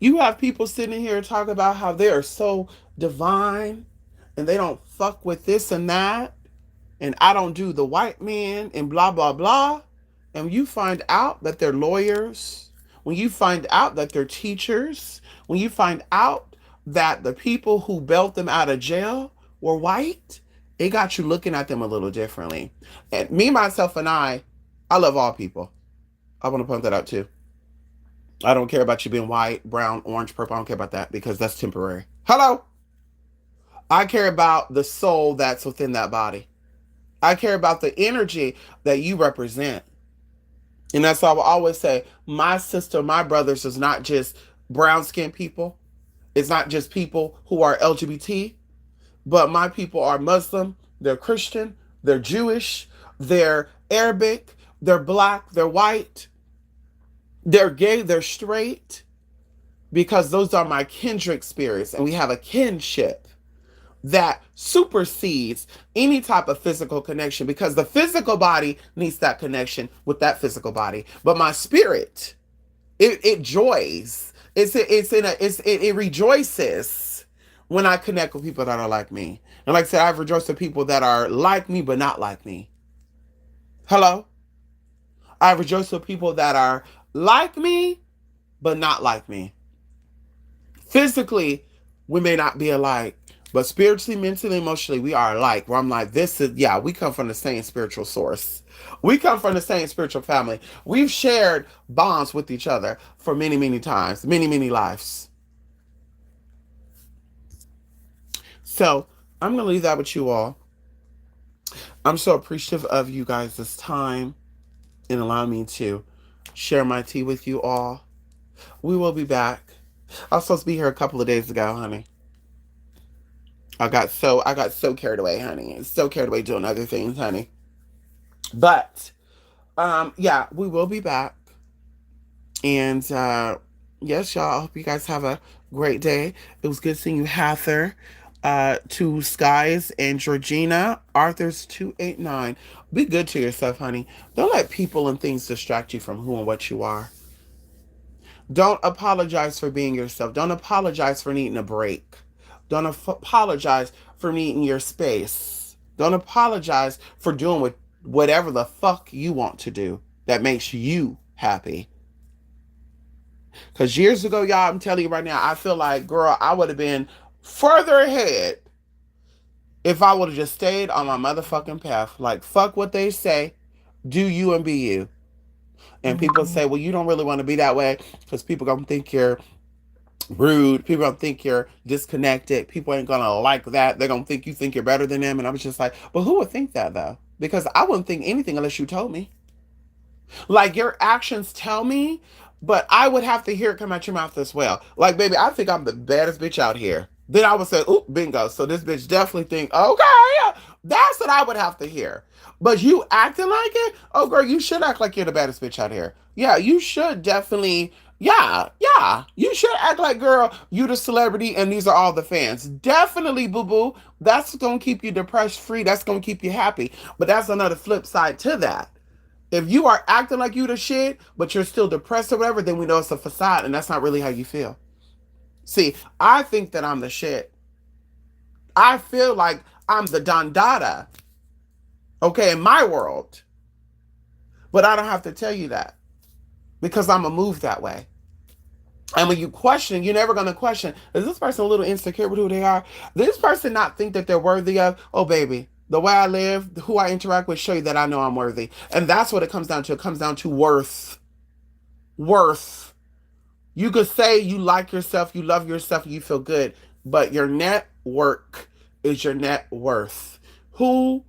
You have people sitting here talking about how they are so divine and they don't fuck with this and that and I don't do the white man and blah, blah, blah. And when you find out that they're lawyers, when you find out that they're teachers, when you find out that the people who bailed them out of jail were white, it got you looking at them a little differently. And me, myself, and I love all people. I want to point that out too. I don't care about you being white, brown, orange, purple. I don't care about that because that's temporary. Hello? I care about the soul that's within that body. I care about the energy that you represent. And that's why I will always say, my sister, my brothers is not just brown skinned people. It's not just people who are LGBT, but my people are Muslim, they're Christian, they're Jewish, they're Arabic, they're black, they're white, they're gay, they're straight, because those are my kindred spirits. And we have a kinship that supersedes any type of physical connection because the physical body needs that connection with that physical body. But my spirit, it joys. It rejoices when I connect with people that are like me. And like I said, I've rejoiced with people that are like me but not like me. Hello? I've rejoiced with people that are like me but not like me. Physically, we may not be alike, But spiritually, mentally, emotionally, we are alike. Where I'm like, this is, yeah, we come from the same spiritual source. We come from the same spiritual family. We've shared bonds with each other for many, many times, many, many lives. So I'm going to leave that with you all. I'm so appreciative of you guys this time and allowing me to share my tea with you all. We will be back. I was supposed to be here a couple of days ago, honey. I got so carried away, honey. So carried away doing other things, honey. But yeah, we will be back. And yes, y'all, I hope you guys have a great day. It was good seeing you, Hather. To Skies and Georgina, Arthur's 289. Be good to yourself, honey. Don't let people and things distract you from who and what you are. Don't apologize for being yourself. Don't apologize for needing a break. Don't apologize for needing your space. Don't apologize for doing whatever the fuck you want to do that makes you happy. Because years ago, y'all, I'm telling you right now, I feel like, girl, I would have been further ahead if I would have just stayed on my motherfucking path. Like, fuck what they say. Do you and be you. And people say, well, you don't really want to be that way because people going to think you're rude. People don't think you're disconnected. People ain't gonna like that. They're gonna think you think you're better than them. And I was just like, but who would think that though? Because I wouldn't think anything unless you told me. Like your actions tell me, but I would have to hear it come out your mouth as well. Like, baby, I think I'm the baddest bitch out here. Then I would say, "Ooh, bingo." So this bitch definitely think, okay, that's what I would have to hear. But you acting like it? Oh, girl, you should act like you're the baddest bitch out here. Yeah, you should definitely. Yeah, yeah. You should act like, girl, you the celebrity and these are all the fans. Definitely, boo boo. That's gonna keep you depressed free. That's gonna keep you happy. But that's another flip side to that. If you are acting like you the shit, but you're still depressed or whatever, then we know it's a facade and that's not really how you feel. See, I think that I'm the shit. I feel like I'm the Dondada, okay, in my world. But I don't have to tell you that because I'm a move that way. And when you question, you're never going to question, is this person a little insecure with who they are? This person not think that they're worthy of, oh, baby, the way I live, who I interact with, show you that I know I'm worthy. And that's what it comes down to. It comes down to worth. Worth. You could say you like yourself, you love yourself, you feel good, but your network is your net worth. Who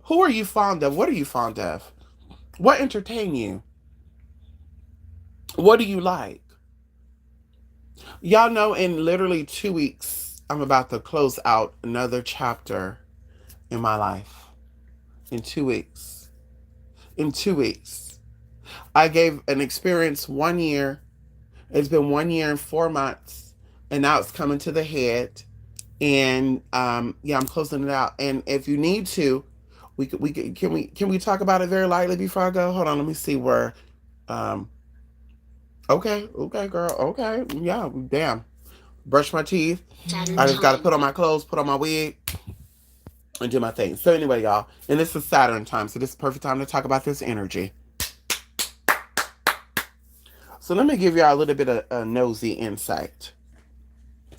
who are you fond of? What are you fond of? What entertain you? What do you like? Y'all know in literally 2 weeks, I'm about to close out another chapter in my life. In 2 weeks. In 2 weeks. I gave an experience 1 year. It's been 1 year and 4 months. And now it's coming to the head. And yeah, I'm closing it out. And if you need to, can we talk about it very lightly before I go? Hold on, let me see where um okay, okay, girl, okay. Yeah, damn. Brush my teeth. I just gotta put on my clothes, put on my wig, and do my thing. So anyway, y'all, and this is Saturn time, so this is the perfect time to talk about this energy. So let me give y'all a little bit of a nosy insight.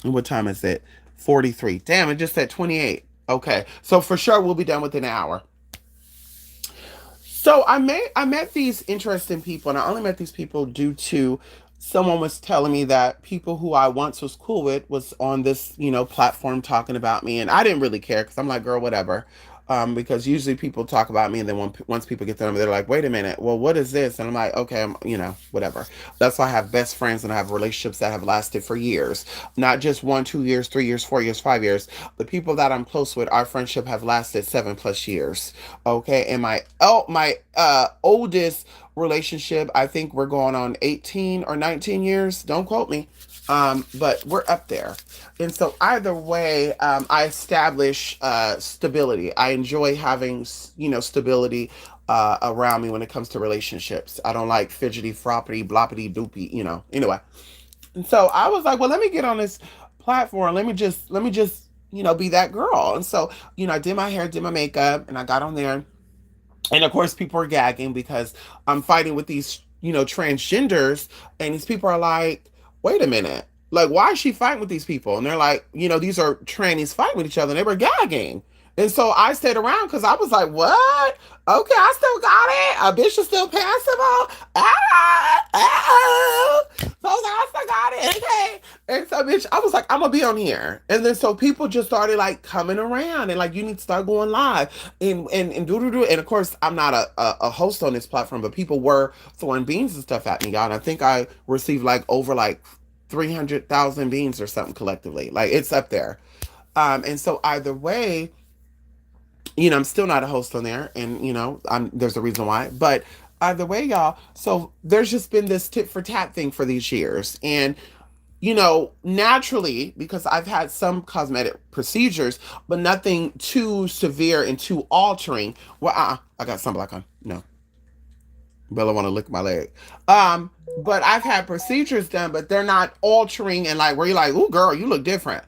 What time is it? 43. Damn, it just said 28. Okay. So for sure we'll be done within an hour. So I met these interesting people, and I only met these people due to someone was telling me that people who I once was cool with was on this, platform talking about me, and I didn't really care because I'm like, girl, whatever. Because usually people talk about me, and then once people get to them, they're like, wait a minute, well, what is this? And I'm like, okay, whatever. That's why I have best friends and I have relationships that have lasted for years, not just 1, 2 years, 3 years, 4 years, 5 years. The people that I'm close with, our friendship have lasted 7+ years. Okay, and my oldest relationship, I think we're going on 18 or 19 years. Don't quote me. But we're up there. And so either way, I establish stability. I enjoy having, stability around me when it comes to relationships. I don't like fidgety, froppity, bloppity, doopy, Anyway. And so I was like, well, let me get on this platform. Let me just, be that girl. And so, I did my hair, did my makeup, and I got on there. And of course, people are gagging because I'm fighting with these, transgenders, and these people are like, wait a minute. Like, why is she fighting with these people? And they're like, these are trannies fighting with each other. And they were gagging. And so I stayed around because I was like, what? Okay, I still got it. A bitch is still passable. So I still got it. Okay. And so, bitch, I was like, I'm going to be on here. And then so people just started like coming around and like, you need to start going live and do. And of course, I'm not a host on this platform, but people were throwing beans and stuff at me, y'all. And I think I received like over like 300,000 beans or something collectively. Like it's up there. And so either way, I'm still not a host on there, and there's a reason why. But either way, y'all. So there's just been this tit for tat thing for these years, and naturally, because I've had some cosmetic procedures, but nothing too severe and too altering. Well, I got sunblock on. No, Bella want to lick my leg. But I've had procedures done, but they're not altering and like where you're like, "Ooh, girl, you look different."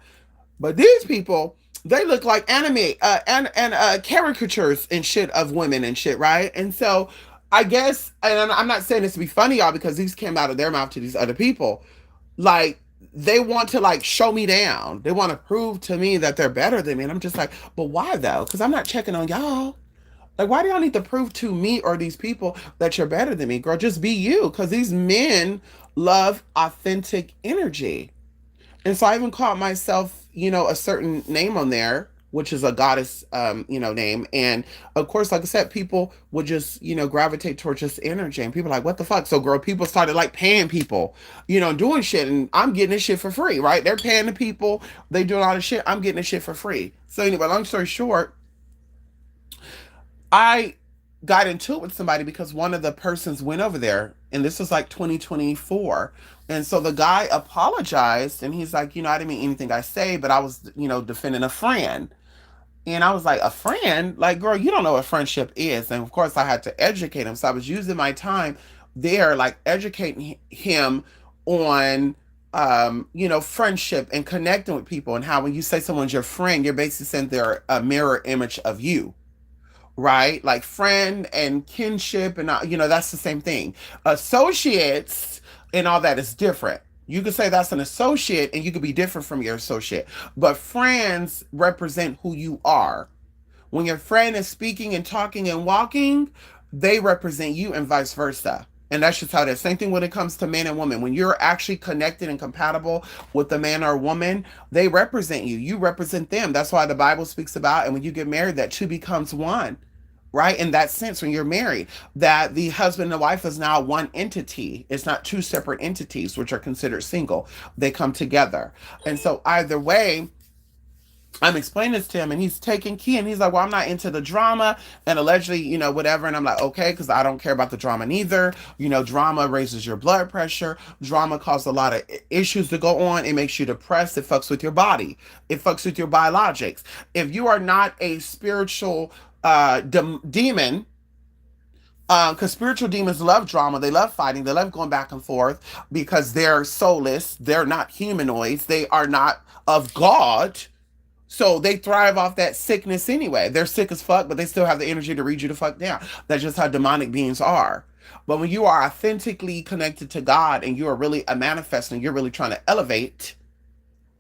But these people, they look like anime and caricatures and shit of women and shit, right? And so I guess, and I'm not saying this to be funny, y'all, because these came out of their mouth to these other people. Like they want to like show me down. They want to prove to me that they're better than me. And I'm just like, but why though? Because I'm not checking on y'all. Like, why do y'all need to prove to me or these people that you're better than me? Girl, just be you. Because these men love authentic energy. And so I even called myself, a certain name on there, which is a goddess, name. And of course, like I said, people would just, gravitate towards this energy. And people are like, what the fuck? So, girl, people started like paying people, doing shit. And I'm getting this shit for free, right? They're paying the people. They doing all this shit. I'm getting this shit for free. So, anyway, long story short, I got into it with somebody because one of the persons went over there, and this was like 2024. And so the guy apologized, and he's like, I didn't mean anything I say, but I was, defending a friend. And I was like, a friend? Like, girl, you don't know what friendship is. And of course, I had to educate him. So I was using my time there, like educating him on, friendship and connecting with people, and how when you say someone's your friend, you're basically saying they're a mirror image of you, right? Like friend and kinship, and that's the same thing. Associates and all that is different. You could say that's an associate, and you could be different from your associate. But friends represent who you are. When your friend is speaking and talking and walking, they represent you, and vice versa. And that's just how it is. Same thing when it comes to man and woman. When you're actually connected and compatible with a man or a woman, they represent you. You represent them. That's why the Bible speaks about, and when you get married, that two becomes one, right? In that sense, when you're married, that the husband and wife is now one entity. It's not two separate entities, which are considered single. They come together. And so either way, I'm explaining this to him, and he's taking key, and he's like, well, I'm not into the drama and allegedly, whatever. And I'm like, okay, because I don't care about the drama neither. Drama raises your blood pressure. Drama causes a lot of issues to go on. It makes you depressed. It fucks with your body. It fucks with your biologics. If you are not a spiritual demon, because spiritual demons love drama, they love fighting, they love going back and forth because they're soulless, they're not humanoids, they are not of God. So they thrive off that sickness anyway. They're sick as fuck, but they still have the energy to read you the fuck down. That's just how demonic beings are. But when you are authentically connected to God and you are really a manifesting, you're really trying to elevate.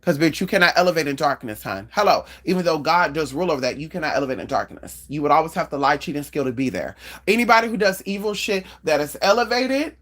Because, bitch, you cannot elevate in darkness, hon. Hello. Even though God does rule over that, you cannot elevate in darkness. You would always have to lie, cheat, and skill to be there. Anybody who does evil shit that is elevated,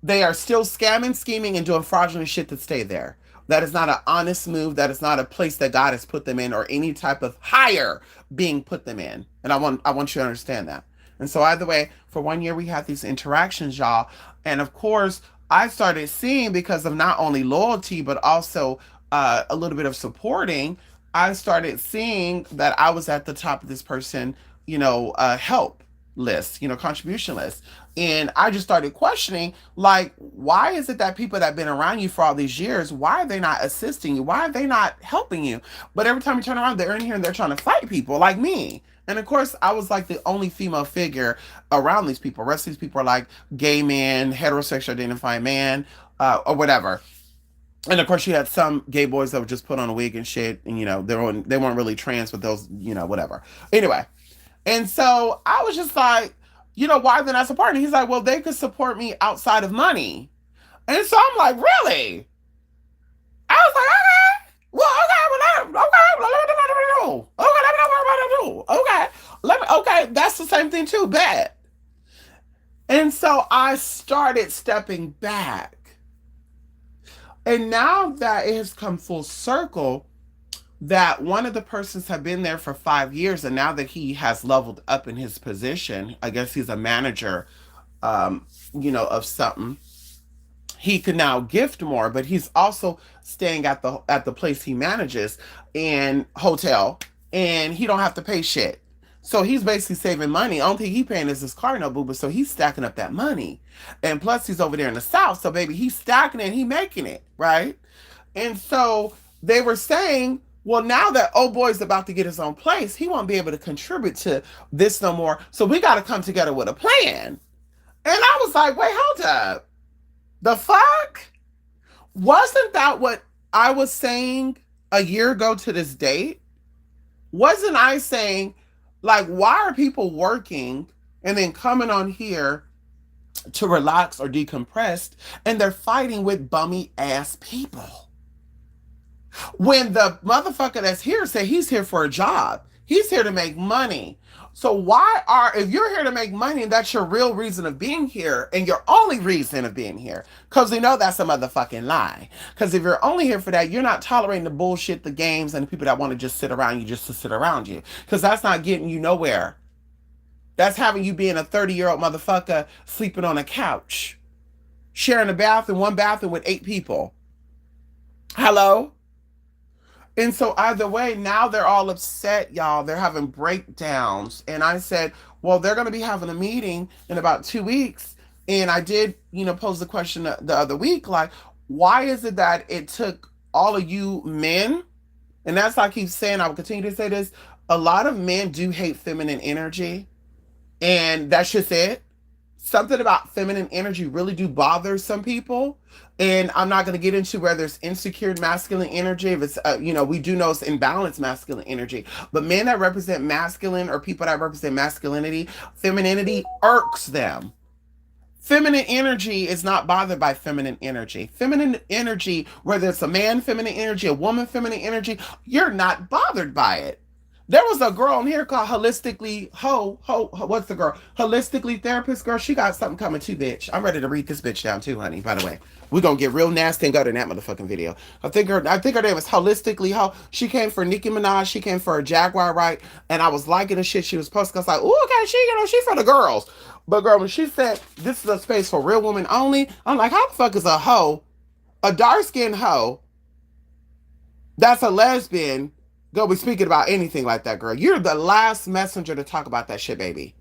they are still scamming, scheming, and doing fraudulent shit to stay there. That is not an honest move. That is not a place that God has put them in, or any type of higher being put them in. And I want you to understand that. And so either way, for 1 year we had these interactions, y'all. And of course, I started seeing, because of not only loyalty, but also a little bit of supporting, I started seeing that I was at the top of this person, help list, contribution list. And I just started questioning, like, why is it that people that have been around you for all these years, why are they not assisting you? Why are they not helping you? But every time you turn around, they're in here and they're trying to fight people like me. And of course, I was like the only female figure around these people. The rest of these people are like gay men, heterosexual identifying man, or whatever. And of course, you had some gay boys that would just put on a wig and shit, and they weren't really trans, but those, whatever. Anyway, and so I was just like, why are they not supporting? He's like, well, they could support me outside of money. And so I'm like, really? I was like, okay, well, okay, well, okay, let me know. Okay, let me know what I'm about to do. Okay, okay, that's the same thing too. Bad. And so I started stepping back. And now that it has come full circle, that one of the persons had been there for 5 years, and now that he has leveled up in his position, I guess he's a manager, of something, he can now gift more, but he's also staying at the place he manages in hotel, and he don't have to pay shit. So he's basically saving money. Only thing he paying is his car note, boo. But so he's stacking up that money, and plus he's over there in the south. So baby, he's stacking it and he making it right. And so they were saying, well, now that old boy's about to get his own place, he won't be able to contribute to this no more. So we got to come together with a plan. And I was like, wait, hold up. The fuck? Wasn't that what I was saying a year ago to this date? Wasn't I saying, like, why are people working and then coming on here to relax or decompress and they're fighting with bummy ass people? When the motherfucker that's here said he's here for a job, he's here to make money. So if you're here to make money and that's your real reason of being here and your only reason of being here, because we know that's a motherfucking lie. Because if you're only here for that, you're not tolerating the bullshit, the games, and the people that want to just sit around you just to sit around you. Because that's not getting you nowhere. That's having you being a 30-year-old motherfucker sleeping on a couch, sharing a bathroom, one bathroom with 8 people. Hello? And so either way, now they're all upset, y'all. They're having breakdowns. And I said, well, they're going to be having a meeting in about 2 weeks. And I did, pose the question the other week, like, why is it that it took all of you men? And that's why I keep saying, I will continue to say this. A lot of men do hate feminine energy. And that's just it. Something about feminine energy really do bother some people. And I'm not going to get into whether it's insecure masculine energy. If it's, we do know it's imbalanced masculine energy. But men that represent masculine or people that represent masculinity, femininity irks them. Feminine energy is not bothered by feminine energy. Feminine energy, whether it's a man feminine energy, a woman feminine energy, you're not bothered by it. There was a girl in here called Holistically what's the girl? Holistically Therapist girl. She got something coming too, bitch. I'm ready to read this bitch down too, honey. By the way, we're gonna get real nasty and go to that motherfucking video. I think her name was Holistically Ho. She came for Nicki Minaj. She came for a Jaguar, right? And I was liking the shit she was posting. I was like, oh, okay, she for the girls. But girl, when she said this is a space for real women only, I'm like, how the fuck is a hoe, a dark skinned hoe, that's a lesbian, go be speaking about anything like that, girl? You're the last messenger to talk about that shit, baby.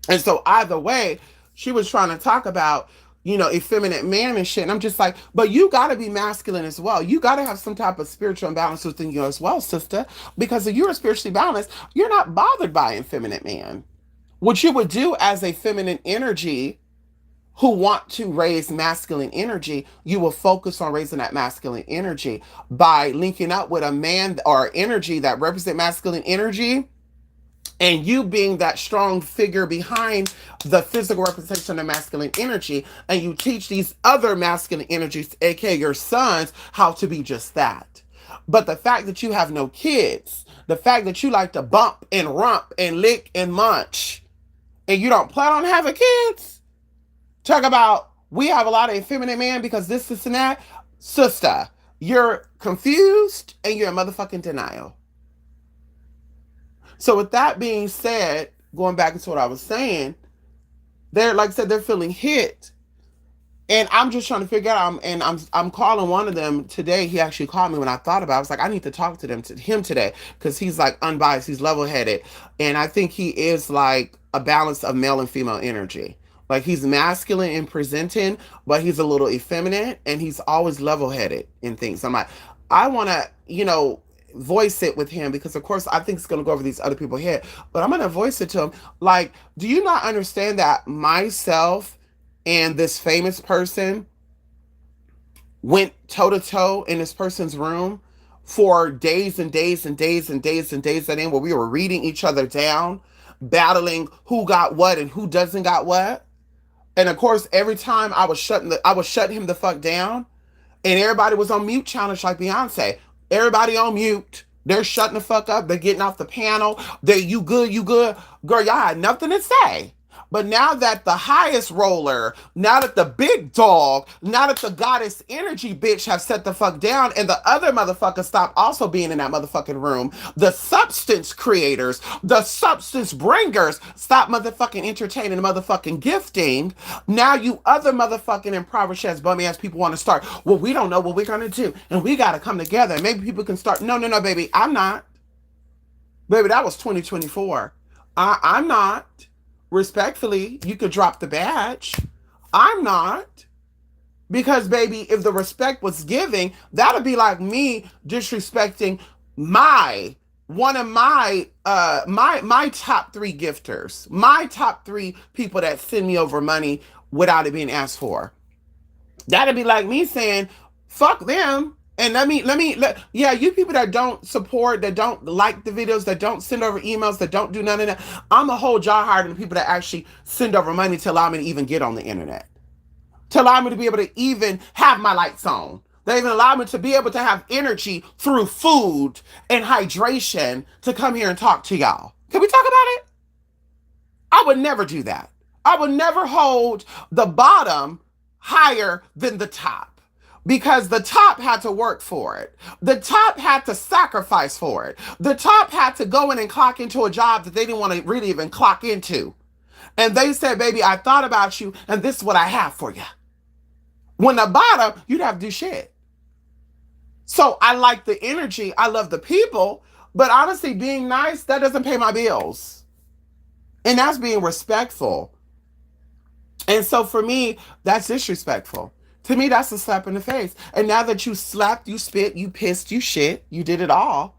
And so either way, she was trying to talk about, effeminate man and shit. And I'm just like, but you got to be masculine as well. You got to have some type of spiritual imbalance within you as well, sister. Because if you're spiritually balanced, you're not bothered by an effeminate man. What you would do as a feminine energy who want to raise masculine energy, you will focus on raising that masculine energy by linking up with a man or energy that represent masculine energy, and you being that strong figure behind the physical representation of masculine energy, and you teach these other masculine energies, aka your sons, how to be just that. But the fact that you have no kids, the fact that you like to bump and rump and lick and munch, and you don't plan on having kids, talk about we have a lot of effeminate men because this and that. Sister, you're confused and you're in motherfucking denial. So with that being said, going back into what I was saying, they're, like I said, they're feeling hit. And I'm just trying to figure out, I'm calling one of them today. He actually called me when I thought about it. I was like, I need to talk to him today, because he's like unbiased, he's level-headed. And I think he is like a balance of male and female energy. Like, he's masculine in presenting, but he's a little effeminate, and he's always level-headed in things. I'm like, I want to, voice it with him, because of course I think it's going to go over these other people's head, but I'm going to voice it to him. Like, do you not understand that myself and this famous person went toe to toe in this person's room for days and days and days and days and days at end, where we were reading each other down, battling who got what and who doesn't got what? And of course, every time I was shutting him the fuck down, And everybody was on mute challenge like Beyonce. Everybody on mute. They're shutting the fuck up. They're getting off the panel. They you good, you good. Girl, y'all had nothing to say. But now that the highest roller, now that the big dog, now that the goddess energy bitch have set the fuck down and the other motherfuckers stop also being in that motherfucking room, the substance creators, the substance bringers stop motherfucking entertaining motherfucking gifting. Now you other motherfucking impoverished ass bummy ass people want to start, well, we don't know what we're gonna do. And we gotta come together. And maybe people can start. No, no, no, baby. I'm not. Baby, that was 2024. I'm not. Respectfully, you could drop the badge. I'm not. Because, baby, if the respect was giving, that'd be like me disrespecting my one of my top three gifters, my top three people that send me over money without it being asked for. That'd be like me saying, fuck them. And yeah, you people that don't support, that don't like the videos, that don't send over emails, that don't do none of that, I'm a whole job higher than the people that actually send over money to allow me to even get on the internet, to allow me to be able to even have my lights on. They even allow me to be able to have energy through food and hydration to come here and talk to y'all. Can we talk about it? I would never do that. I would never hold the bottom higher than the top because the top had to work for it. The top had to sacrifice for it. The top had to go in and clock into a job that they didn't want to really even clock into. And they said, baby, I thought about you and this is what I have for you. When the bottom, you'd have to do shit. So I like the energy. I love the people. But honestly, being nice, that doesn't pay my bills. And that's being respectful. And so for me, that's disrespectful. To me, that's a slap in the face. And now that you slapped, you spit, you pissed, you shit, you did it all.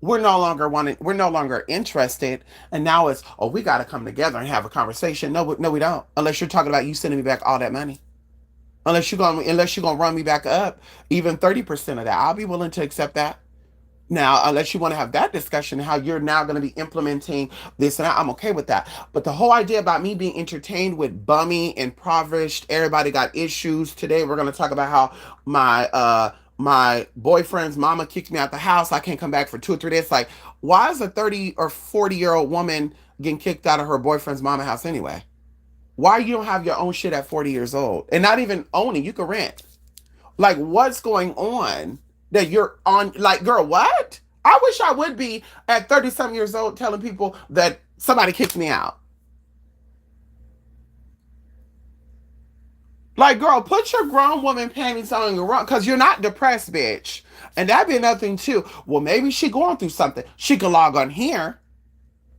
We're no longer interested. And now it's, oh, we got to come together and have a conversation. No, we don't. Unless you're talking about you sending me back all that money. Unless you're gonna run me back up even 30% of that. I'll be willing to accept that. Now, unless you want to have that discussion, how you're now going to be implementing this and that, I'm okay with that. But the whole idea about me being entertained with bummy, impoverished, everybody got issues. Today, we're going to talk about how my boyfriend's mama kicked me out the house. I can't come back for 2 or 3 days. Like, why is a 30 or 40-year-old woman getting kicked out of her boyfriend's mama house anyway? Why you don't have your own shit at 40 years old and not even owning? You can rent. Like, what's going on? That you're on, like, girl, what? I wish I would be at 30 some years old telling people that somebody kicked me out. Like, girl, put your grown woman panties on your run because you're not depressed, bitch. And that'd be another thing too. Well, maybe she going through something. She can log on here.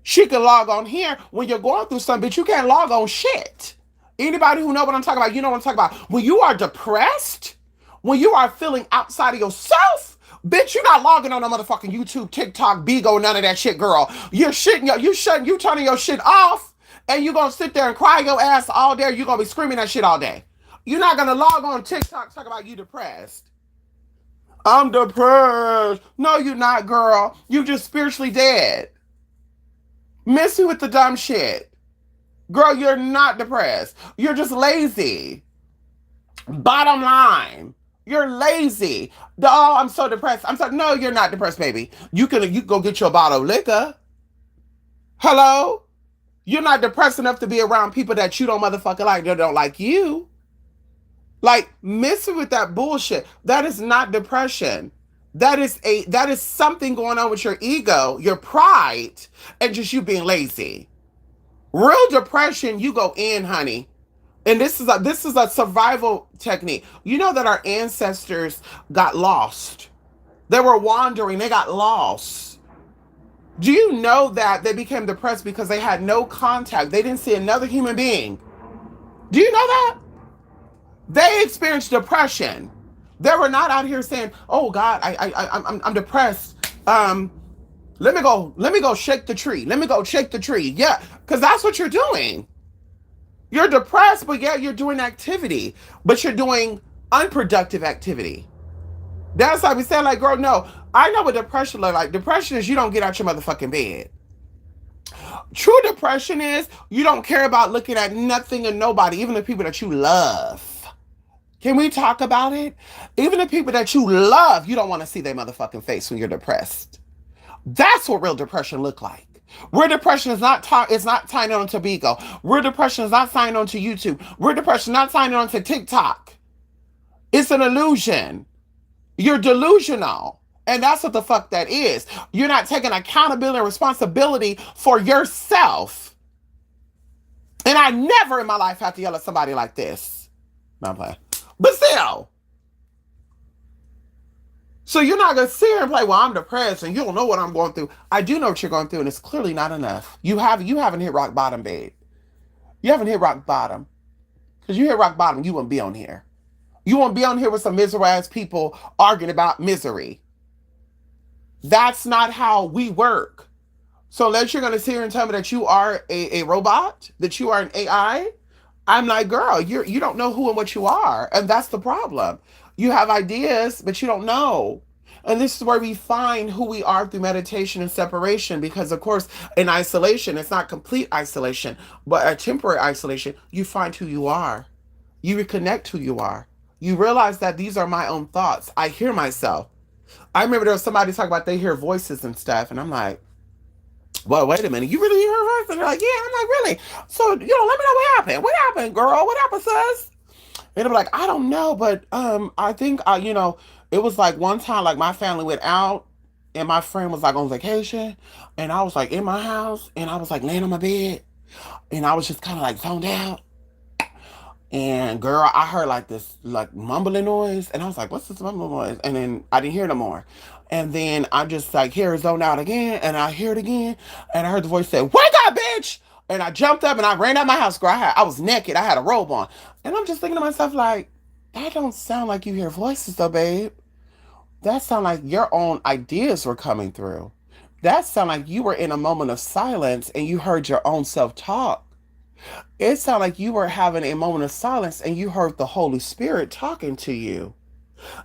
She can log on here. When you're going through something, bitch, you can't log on shit. Anybody who know what I'm talking about, you know what I'm talking about. When you are depressed, when you are feeling outside of yourself, bitch, you're not logging on a motherfucking YouTube, TikTok, Bigo, none of that shit, girl. You're you turning your shit off, and you're gonna sit there and cry your ass all day. You're gonna be screaming that shit all day. You're not gonna log on TikTok talk about you depressed. I'm depressed. No, you're not, girl. You just spiritually dead. Miss you with the dumb shit. Girl, you're not depressed. You're just lazy. Bottom line. You're lazy. Oh, I'm so depressed. I'm so no, you're not depressed, baby. You go get your bottle of liquor. Hello? You're not depressed enough to be around people that you don't motherfucking like, that don't like you. Like, messing with that bullshit. That is not depression. That is something going on with your ego, your pride, and just you being lazy. Real depression, you go in, honey. And this is a survival technique. You know that our ancestors got lost. They were wandering, they got lost. Do you know that they became depressed because they had no contact? They didn't see another human being. Do you know that? They experienced depression. They were not out here saying, "Oh God, I'm depressed. Let me go shake the tree. Let me go shake the tree." Yeah, because that's what you're doing. You're depressed, but yeah, you're doing activity, but you're doing unproductive activity. That's like we said, like, girl, no, I know what depression look like. Depression is you don't get out your motherfucking bed. True depression is you don't care about looking at nothing and nobody, even the people that you love. Can we talk about it? Even the people that you love, you don't want to see their motherfucking face when you're depressed. That's what real depression look like. Real depression is not it's not signing on to Bigo. Real depression is not signing on to YouTube. Real depression is not signing on to TikTok. It's an illusion. You're delusional. And that's what the fuck that is. You're not taking accountability and responsibility for yourself. And I never in my life have to yell at somebody like this. No, I'm playing. But still. So you're not gonna sit here and play, well, I'm depressed and you don't know what I'm going through. I do know what you're going through, and it's clearly not enough. You haven't hit rock bottom, babe. You haven't hit rock bottom. Because you hit rock bottom, you wouldn't be on here. You won't be on here with some miserable ass people arguing about misery. That's not how we work. So unless you're gonna sit here and tell me that you are a robot, that you are an AI, I'm like, girl, you don't know who and what you are. And that's the problem. You have ideas, but you don't know. And this is where we find who we are through meditation and separation. Because, of course, in isolation, it's not complete isolation, but a temporary isolation, you find who you are. You reconnect who you are. You realize that these are my own thoughts. I hear myself. I remember there was somebody talking about they hear voices and stuff. And I'm like, well, wait a minute. You really hear her voice? And they're like, yeah. I'm like, really? So, let me know what happened. What happened, girl? What happened, sis? And I'm like, I don't know, but I think it was like one time, like my family went out, and my friend was like on vacation, and I was like in my house, and I was like laying on my bed, and I was just kind of like zoned out. And girl, I heard like this like mumbling noise, and I was like, "What's this mumbling noise?" And then I didn't hear it no more. And then I just like hear it zoned out again, and I hear it again, and I heard the voice say, "Wake up, bitch!" And I jumped up and I ran out my house. Girl, I was naked. I had a robe on, and I'm just thinking to myself like, that don't sound like you hear voices, though, babe. That sound like your own ideas were coming through. That sound like you were in a moment of silence and you heard your own self talk. It sounded like you were having a moment of silence and you heard the Holy Spirit talking to you.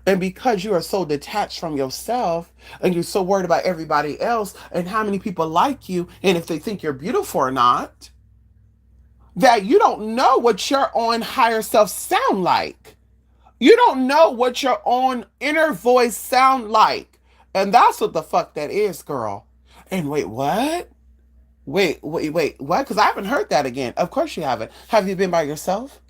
And because you are so detached from yourself and you're so worried about everybody else and how many people like you and if they think you're beautiful or not, that you don't know what your own higher self sound like. You don't know what your own inner voice sound like. And that's what the fuck that is, girl. And wait, what? Wait, what? Because I haven't heard that again. Of course you haven't. Have you been by yourself?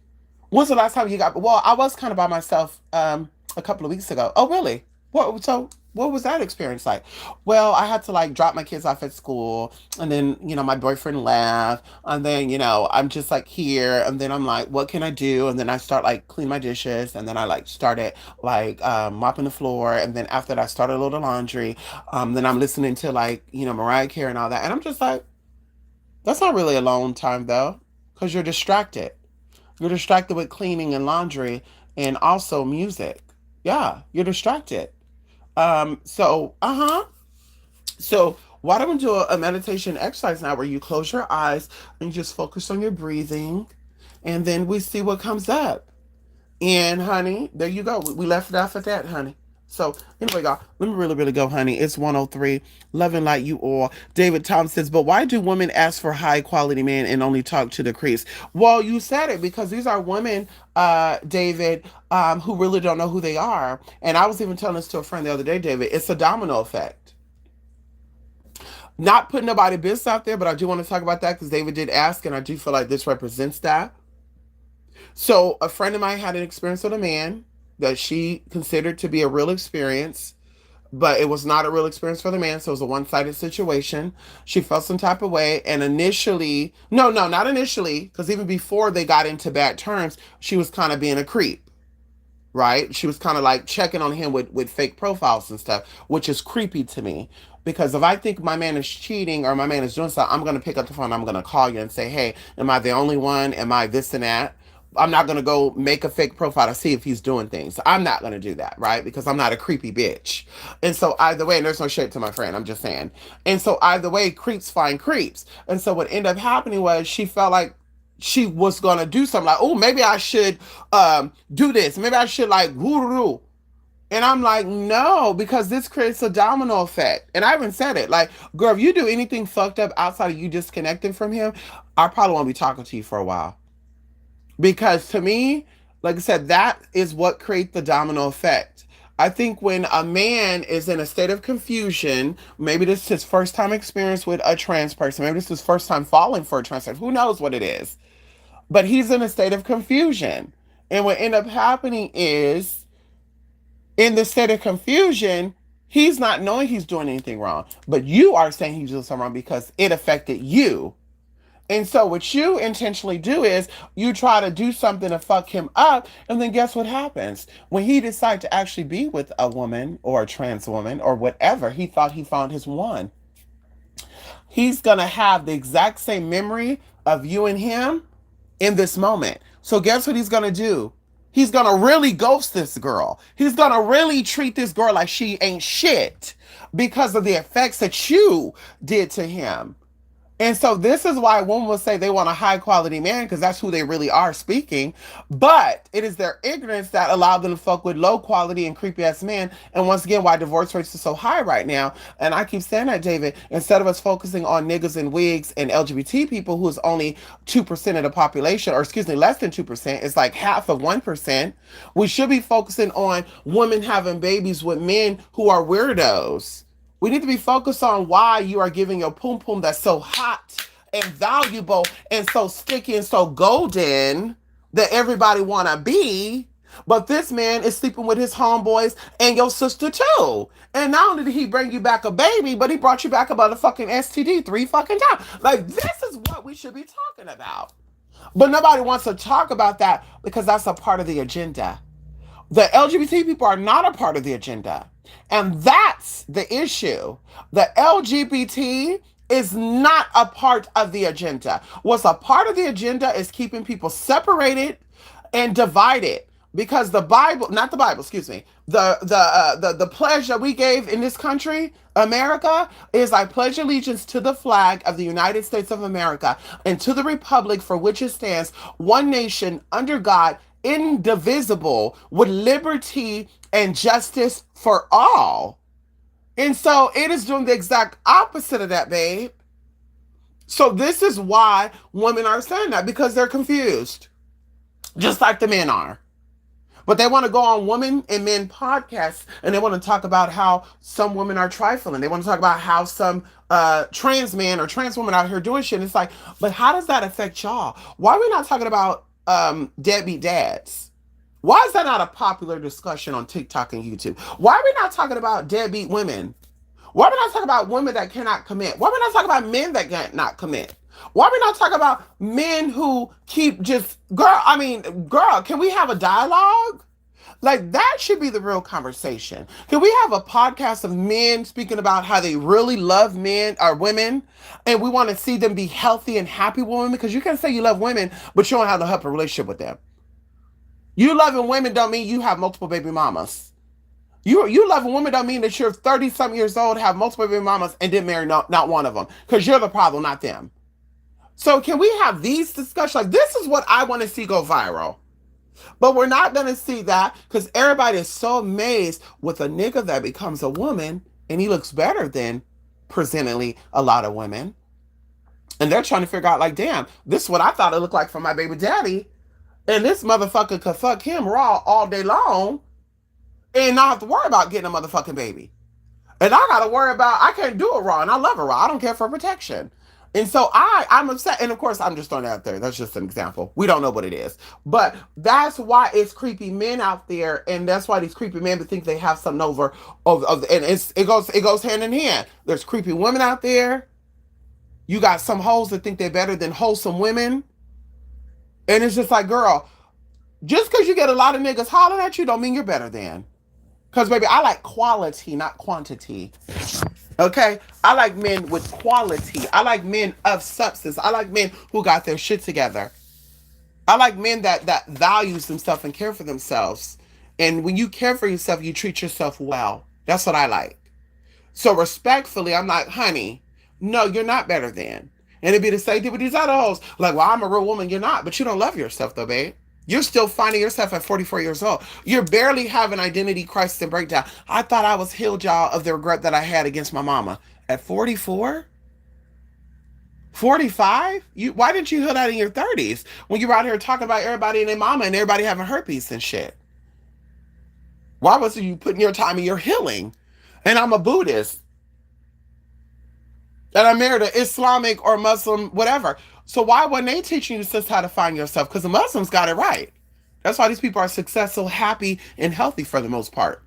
When's the last time you got? Well, I was kind of by myself a couple of weeks ago. Oh, really? What was that experience like? Well, I had to like drop my kids off at school, and then my boyfriend left, and then I'm just like here, and then I'm like, what can I do? And then I start like clean my dishes, and then I like started like mopping the floor, and then after that I started a little laundry. Then I'm listening to like Mariah Carey and all that, and I'm just like, that's not really alone time though, because you're distracted. You're distracted with cleaning and laundry and also music. Yeah, you're distracted. So why don't we do a meditation exercise now where you close your eyes and you just focus on your breathing and then we see what comes up. And honey, there you go. We left it off at that, honey. So anyway, y'all, let me really, really go, honey. It's 103. Love and light you all. David Tom says, but why do women ask for high quality men and only talk to the creeps? Well, you said it because these are women, David, who really don't know who they are. And I was even telling this to a friend the other day, David. It's a domino effect. Not putting nobody business out there, but I do want to talk about that because David did ask, and I do feel like this represents that. So a friend of mine had an experience with a man that she considered to be a real experience, but it was not a real experience for the man. So it was a one-sided situation. She felt some type of way. And initially, no, not initially, because even before they got into bad terms, she was kind of being a creep, right? She was kind of like checking on him with fake profiles and stuff, which is creepy to me. Because if I think my man is cheating or my man is doing something, I'm going to pick up the phone. I'm going to call you and say, hey, am I the only one? Am I this and that? I'm not going to go make a fake profile to see if he's doing things. I'm not going to do that, right? Because I'm not a creepy bitch. And so either way, and there's no shade to my friend, I'm just saying. And so either way, creeps find creeps. And so what ended up happening was she felt like she was going to do something like, oh, maybe I should do this. Maybe I should like, woo. And I'm like, no, because this creates a domino effect. And I even said it. Like, girl, if you do anything fucked up outside of you disconnecting from him, I probably won't be talking to you for a while. Because to me, Like I said, that is what creates the domino effect. I think when a man is in a state of confusion, maybe this is his first time experience with a trans person, maybe this is his first time falling for a trans person, who knows what it is, but he's in a state of confusion. And what end up happening is, in the state of confusion, he's not knowing he's doing anything wrong, but you are saying he's doing something wrong because it affected you. And so what you intentionally do is you try to do something to fuck him up, and then guess what happens? When he decides to actually be with a woman or a trans woman or whatever, he thought he found his one. He's gonna have the exact same memory of you and him in this moment. So guess what he's gonna do? He's gonna really ghost this girl. He's gonna really treat this girl like she ain't shit because of the effects that you did to him. And so this is why women will say they want a high quality man because that's who they really are speaking. But it is their ignorance that allowed them to fuck with low quality and creepy ass men. And once again, why divorce rates are so high right now. And I keep saying that, David, instead of us focusing on niggas and wigs and LGBT people, who is only 2% of the population, or excuse me, less than 2%, it's like half of 1%. We should be focusing on women having babies with men who are weirdos. We need to be focused on why you are giving your poom poom that's so hot and valuable and so sticky and so golden that everybody want to be. But this man is sleeping with his homeboys and your sister too. And not only did he bring you back a baby, but he brought you back a motherfucking STD 3 fucking times. Like, this is what we should be talking about. But nobody wants to talk about that because that's a part of the agenda. The LGBT people are not a part of the agenda. And that's the issue. The LGBT is not a part of the agenda. What's a part of the agenda is keeping people separated and divided. Because the Bible, not the Bible, excuse me, the pledge that we gave in this country, America, is I pledge allegiance to the flag of the United States of America and to the republic for which it stands, one nation under God, indivisible, with liberty and justice for all. And so it is doing the exact opposite of that, babe. So this is why women are saying that, because they're confused, just like the men are. But they want to go on women and men podcasts and they want to talk about how some women are trifling. They want to talk about how some trans man or trans woman out here doing shit. And it's like, but how does that affect y'all? Why are we not talking about deadbeat dads? Why is that not a popular discussion on TikTok and YouTube? Why are we not talking about deadbeat women? Why are we not talking about women that cannot commit? Why are we not talking about men that cannot commit? Why are we not talking about men who keep just, girl, can we have a dialogue? Like, that should be the real conversation. Can we have a podcast of men speaking about how they really love men or women, and we want to see them be healthy and happy with women? Because you can say you love women, but you don't have no help a relationship with them. You loving women don't mean you have multiple baby mamas. You loving women don't mean that you're 30-something years old, have multiple baby mamas, and didn't marry not one of them. Because you're the problem, not them. So can we have these discussions? Like, this is what I want to see go viral. But we're not going to see that because everybody is so amazed with a nigga that becomes a woman and he looks better than presently a lot of women. And they're trying to figure out, like, damn, this is what I thought it looked like for my baby daddy. And this motherfucker could fuck him raw all day long and not have to worry about getting a motherfucking baby. And I got to worry about, I can't do it raw and I love it raw. I don't care for protection. And so I'm upset. And of course, I'm just throwing it out there. That's just an example. We don't know what it is. But that's why it's creepy men out there. And that's why these creepy men think they have something and it goes hand in hand. There's creepy women out there. You got some hoes that think they're better than wholesome women. And it's just like, girl, just because you get a lot of niggas hollering at you don't mean you're better than. Because, baby, I like quality, not quantity. Okay? I like men with quality. I like men of substance. I like men who got their shit together. I like men that values themselves and care for themselves. And when you care for yourself, you treat yourself well. That's what I like. So respectfully, I'm like, honey, no, you're not better than. And it'd be the same thing with these other hoes. Like, well, I'm a real woman. You're not. But you don't love yourself, though, babe. You're still finding yourself at 44 years old. You're barely having identity crisis and breakdown. I thought I was healed, y'all, of the regret that I had against my mama. At 44? 45? Why didn't you heal that in your 30s when you were out here talking about everybody and their mama and everybody having herpes and shit? Why wasn't you putting your time in your healing? And I'm a Buddhist and I married an Islamic or Muslim, whatever. So why weren't they teaching you just how to find yourself? Because the Muslims got it right. That's why these people are successful, happy, and healthy for the most part.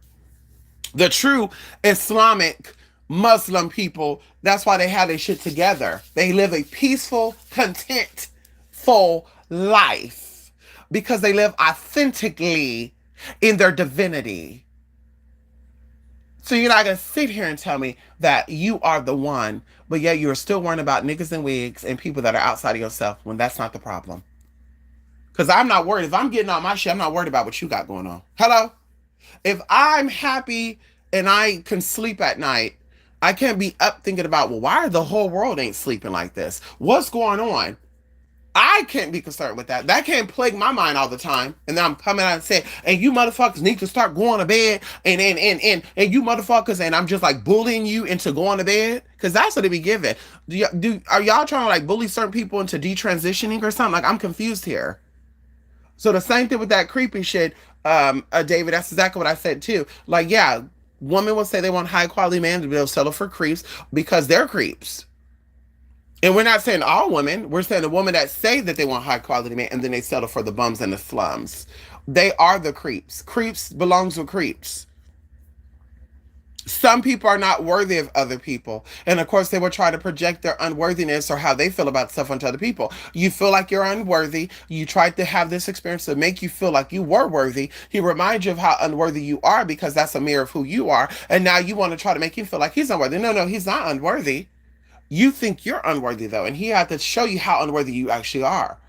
The true Islamic Muslim people, that's why they have their shit together. They live a peaceful, contentful life because they live authentically in their divinity. So you're not going to sit here and tell me that you are the one, but yet you're still worrying about niggas and wigs and people that are outside of yourself when that's not the problem. Because I'm not worried. If I'm getting all my shit, I'm not worried about what you got going on. Hello? If I'm happy and I can sleep at night, I can't be up thinking about, well, why the whole world ain't sleeping like this? What's going on? I can't be concerned with that. That can't plague my mind all the time. And then I'm coming out and saying, and you motherfuckers need to start going to bed. And you motherfuckers, and I'm just like bullying you into going to bed. Because that's what it be giving. Are y'all trying to like bully certain people into detransitioning or something? Like, I'm confused here. So the same thing with that creepy shit, David. That's exactly what I said too. Like, yeah, women will say they want high quality men, they'll settle for creeps because they're creeps. And we're not saying all women. We're saying the women that say that they want high quality men and then they settle for the bums and the slums. They are the creeps. Creeps belongs with creeps. Some people are not worthy of other people. And of course, they will try to project their unworthiness or how they feel about stuff onto other people. You feel like you're unworthy. You tried to have this experience to make you feel like you were worthy. He reminds you of how unworthy you are because that's a mirror of who you are. And now you want to try to make him feel like he's unworthy. No, he's not unworthy. You think you're unworthy, though. And he had to show you how unworthy you actually are.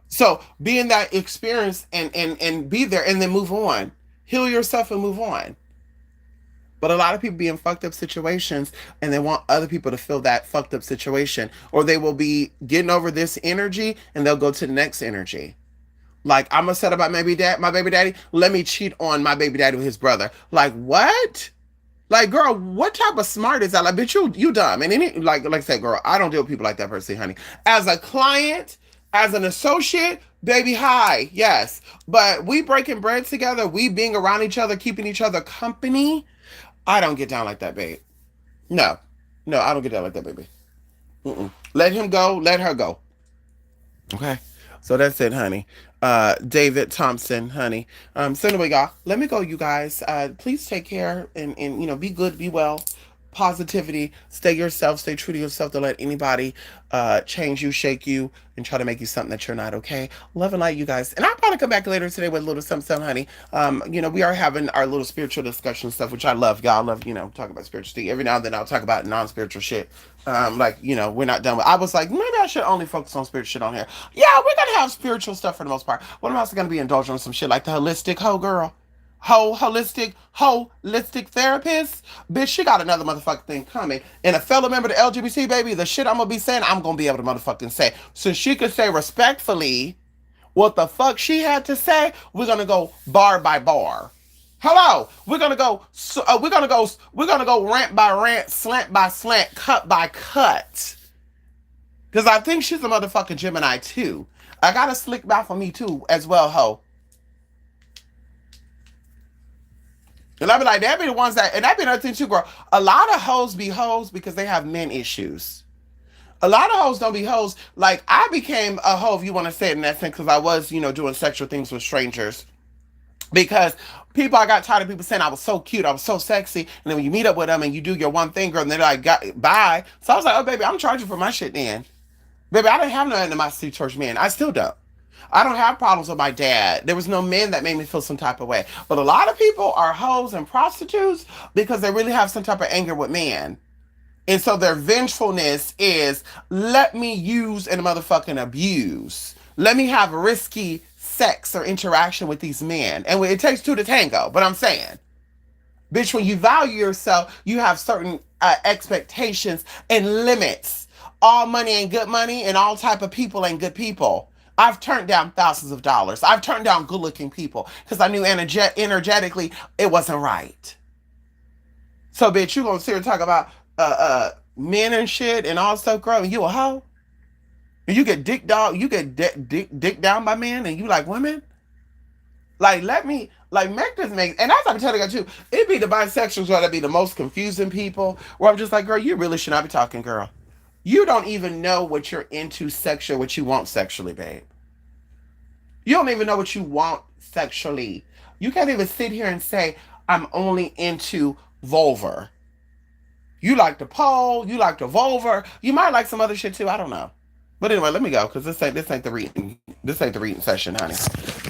So be in that experience and be there and then move on. Heal yourself and move on. But a lot of people be in fucked up situations and they want other people to feel that fucked up situation. Or they will be getting over this energy and they'll go to the next energy. Like, I'm upset about my baby daddy. Let me cheat on my baby daddy with his brother. Like, what? Like, girl, what type of smart is that? Like, bitch, you dumb. And any like I said, girl, I don't deal with people like that personally, honey. As a client, as an associate, baby, hi, yes. But we breaking bread together, we being around each other, keeping each other company. I don't get down like that, babe. No, no, I don't get down like that, baby. Mm-mm. Let him go. Let her go. Okay. So that's it, honey. David Thompson, honey. So anyway, y'all, let me go, you guys. Please take care and be good, be well. Positivity, stay yourself, stay true to yourself. Don't let anybody change you, shake you, and try to make you something that you're not. Okay. Love and light, you guys. And I'll probably come back later today with a little something, honey. We are having our little spiritual discussion stuff, which I love. Y'all love, talking about spiritual things. Every now and then I'll talk about non-spiritual shit. We're not done with. I was like, maybe I should only focus on spiritual shit on here. Yeah, we're gonna have spiritual stuff for the most part. But I'm also gonna be indulging in some shit like the holistic hoe girl. Holistic therapist. Bitch, she got another motherfucking thing coming. And a fellow member of the LGBT, baby, the shit I'm gonna be saying, I'm gonna be able to motherfucking say. So she could say respectfully what the fuck she had to say. We're gonna go bar by bar. Hello, we're gonna go rant by rant, slant by slant, cut by cut. Cause I think she's a motherfucking Gemini too. I got a slick mouth on me too, as well, ho. And I be like, that be the ones that, and that be another thing too, girl. A lot of hoes be hoes because they have men issues. A lot of hoes don't be hoes. Like, I became a hoe, if you want to say it in that sense, because I was, doing sexual things with strangers. Because I got tired of people saying I was so cute, I was so sexy, and then when you meet up with them and you do your one thing, girl, and they're like, bye. So I was like, oh, baby, I'm charging for my shit then. Baby, I didn't have nothing in my city church man. I still don't. I don't have problems with my dad. There was no men that made me feel some type of way. But a lot of people are hoes and prostitutes because they really have some type of anger with men. And so their vengefulness is, let me use and motherfucking abuse. Let me have risky sex or interaction with these men. And it takes two to tango, but I'm saying, bitch, when you value yourself, you have certain expectations and limits. All money ain't good money, and all type of people ain't good people. I've turned down thousands of dollars. I've turned down good-looking people because I knew energetically it wasn't right. So, bitch, you gonna sit here and talk about men and shit and all stuff, girl, and you a hoe? And you get dick dog, you get dick down by men, and you like women? Like, let me, like, make this make, and that's what I'm telling you too. It be the bisexuals that be the most confusing people, where I'm just like, girl, you really should not be talking, girl. You don't even know what you're into sexual, what you want sexually, babe. You don't even know what you want sexually. You can't even sit here and say, I'm only into vulva. You like the pole, you like the vulva. You might like some other shit too. I don't know. But anyway, let me go because this ain't the reading session, honey.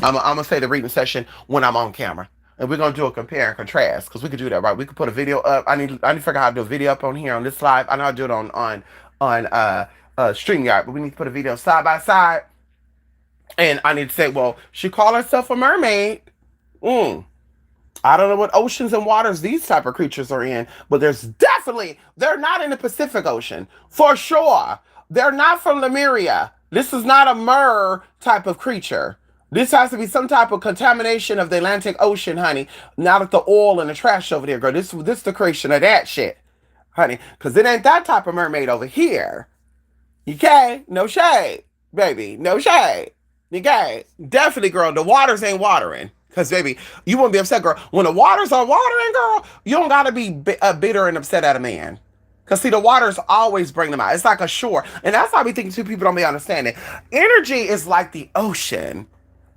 I'm gonna say the reading session when I'm on camera, and we're gonna do a compare and contrast because we could do that, right? We could put a video up. I need to figure out how to do a video up on here on this live. I know how to do it on StreamYard, but we need to put a video side by side, and I need to say, well, she called herself a mermaid. Mm. I don't know what oceans and waters these type of creatures are in, but they're not in the Pacific Ocean for sure. They're not from Lemuria. This is not a mer type of creature. This has to be some type of contamination of the Atlantic Ocean, honey. Not of the oil and the trash over there, girl. This the creation of that shit, honey. Because it ain't that type of mermaid over here. Okay? No shade, baby. No shade. Okay? Definitely, girl. The waters ain't watering. Because, baby, you won't be upset, girl. When the waters are watering, girl, you don't got to be bitter and upset at a man. Because, see, the waters always bring them out. It's like a shore. And that's why we think two people don't be understanding. Energy is like the ocean.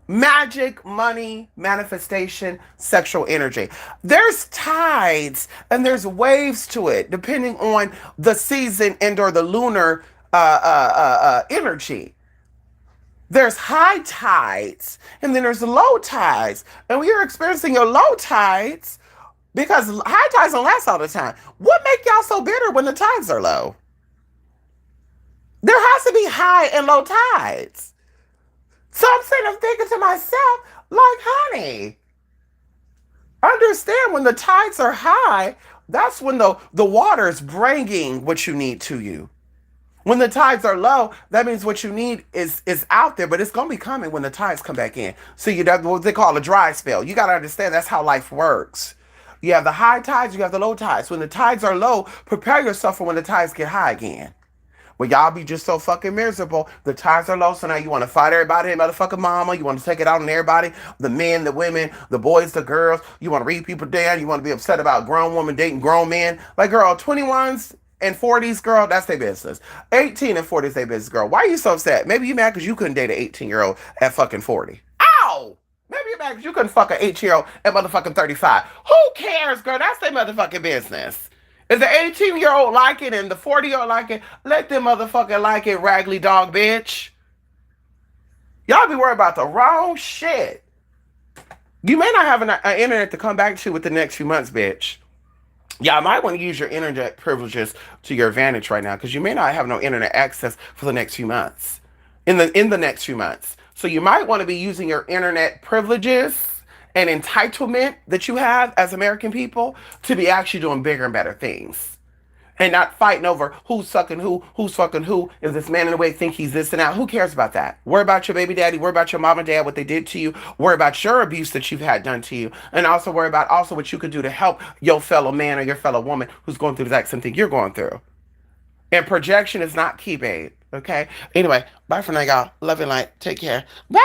Magic, money, manifestation, sexual energy. There's tides and there's waves to it, depending on the season and or the lunar energy. There's high tides and then there's low tides. And when you're experiencing your low tides, because high tides don't last all the time, what make y'all so bitter when the tides are low? There has to be high and low tides. So I'm sitting there thinking to myself, like, honey, understand when the tides are high, that's when the water is bringing what you need to you. When the tides are low, that means what you need is out there, but it's gonna be coming when the tides come back in. So you have what they call a dry spell. You gotta understand that's how life works. You have the high tides, you have the low tides. When the tides are low, prepare yourself for when the tides get high again. Well, y'all be just so fucking miserable. The tides are low, so now you want to fight everybody, motherfucking mama. You want to take it out on everybody, the men, the women, the boys, the girls. You want to read people down. You want to be upset about grown women dating grown men. Like, girl, 21s and 40s, girl, that's their business. 18 and 40s, their business, girl. Why are you so upset? Maybe you mad because you couldn't date an 18-year-old at fucking 40. Ow! Maybe you're mad because you couldn't fuck an 8-year-old at motherfucking 35. Who cares, girl? That's their motherfucking business. If the 18-year-old like it and the 40-year-old like it, let them motherfucker like it, raggedy dog bitch. Y'all be worried about the wrong shit. You may not have an internet to come back to with the next few months, bitch. Y'all might want to use your internet privileges to your advantage right now because you may not have no internet access for the next few months. In the next few months. So you might want to be using your internet privileges and entitlement that you have as American people to be actually doing bigger and better things. And not fighting over who's sucking who's fucking who. Is this man in the way think he's this and that? Who cares about that? Worry about your baby daddy. Worry about your mom and dad, what they did to you. Worry about your abuse that you've had done to you. And also worry about also what you could do to help your fellow man or your fellow woman who's going through the exact same thing you're going through. And projection is not key, babe. Okay? Anyway, bye for now, y'all. Love and light. Take care. Bye!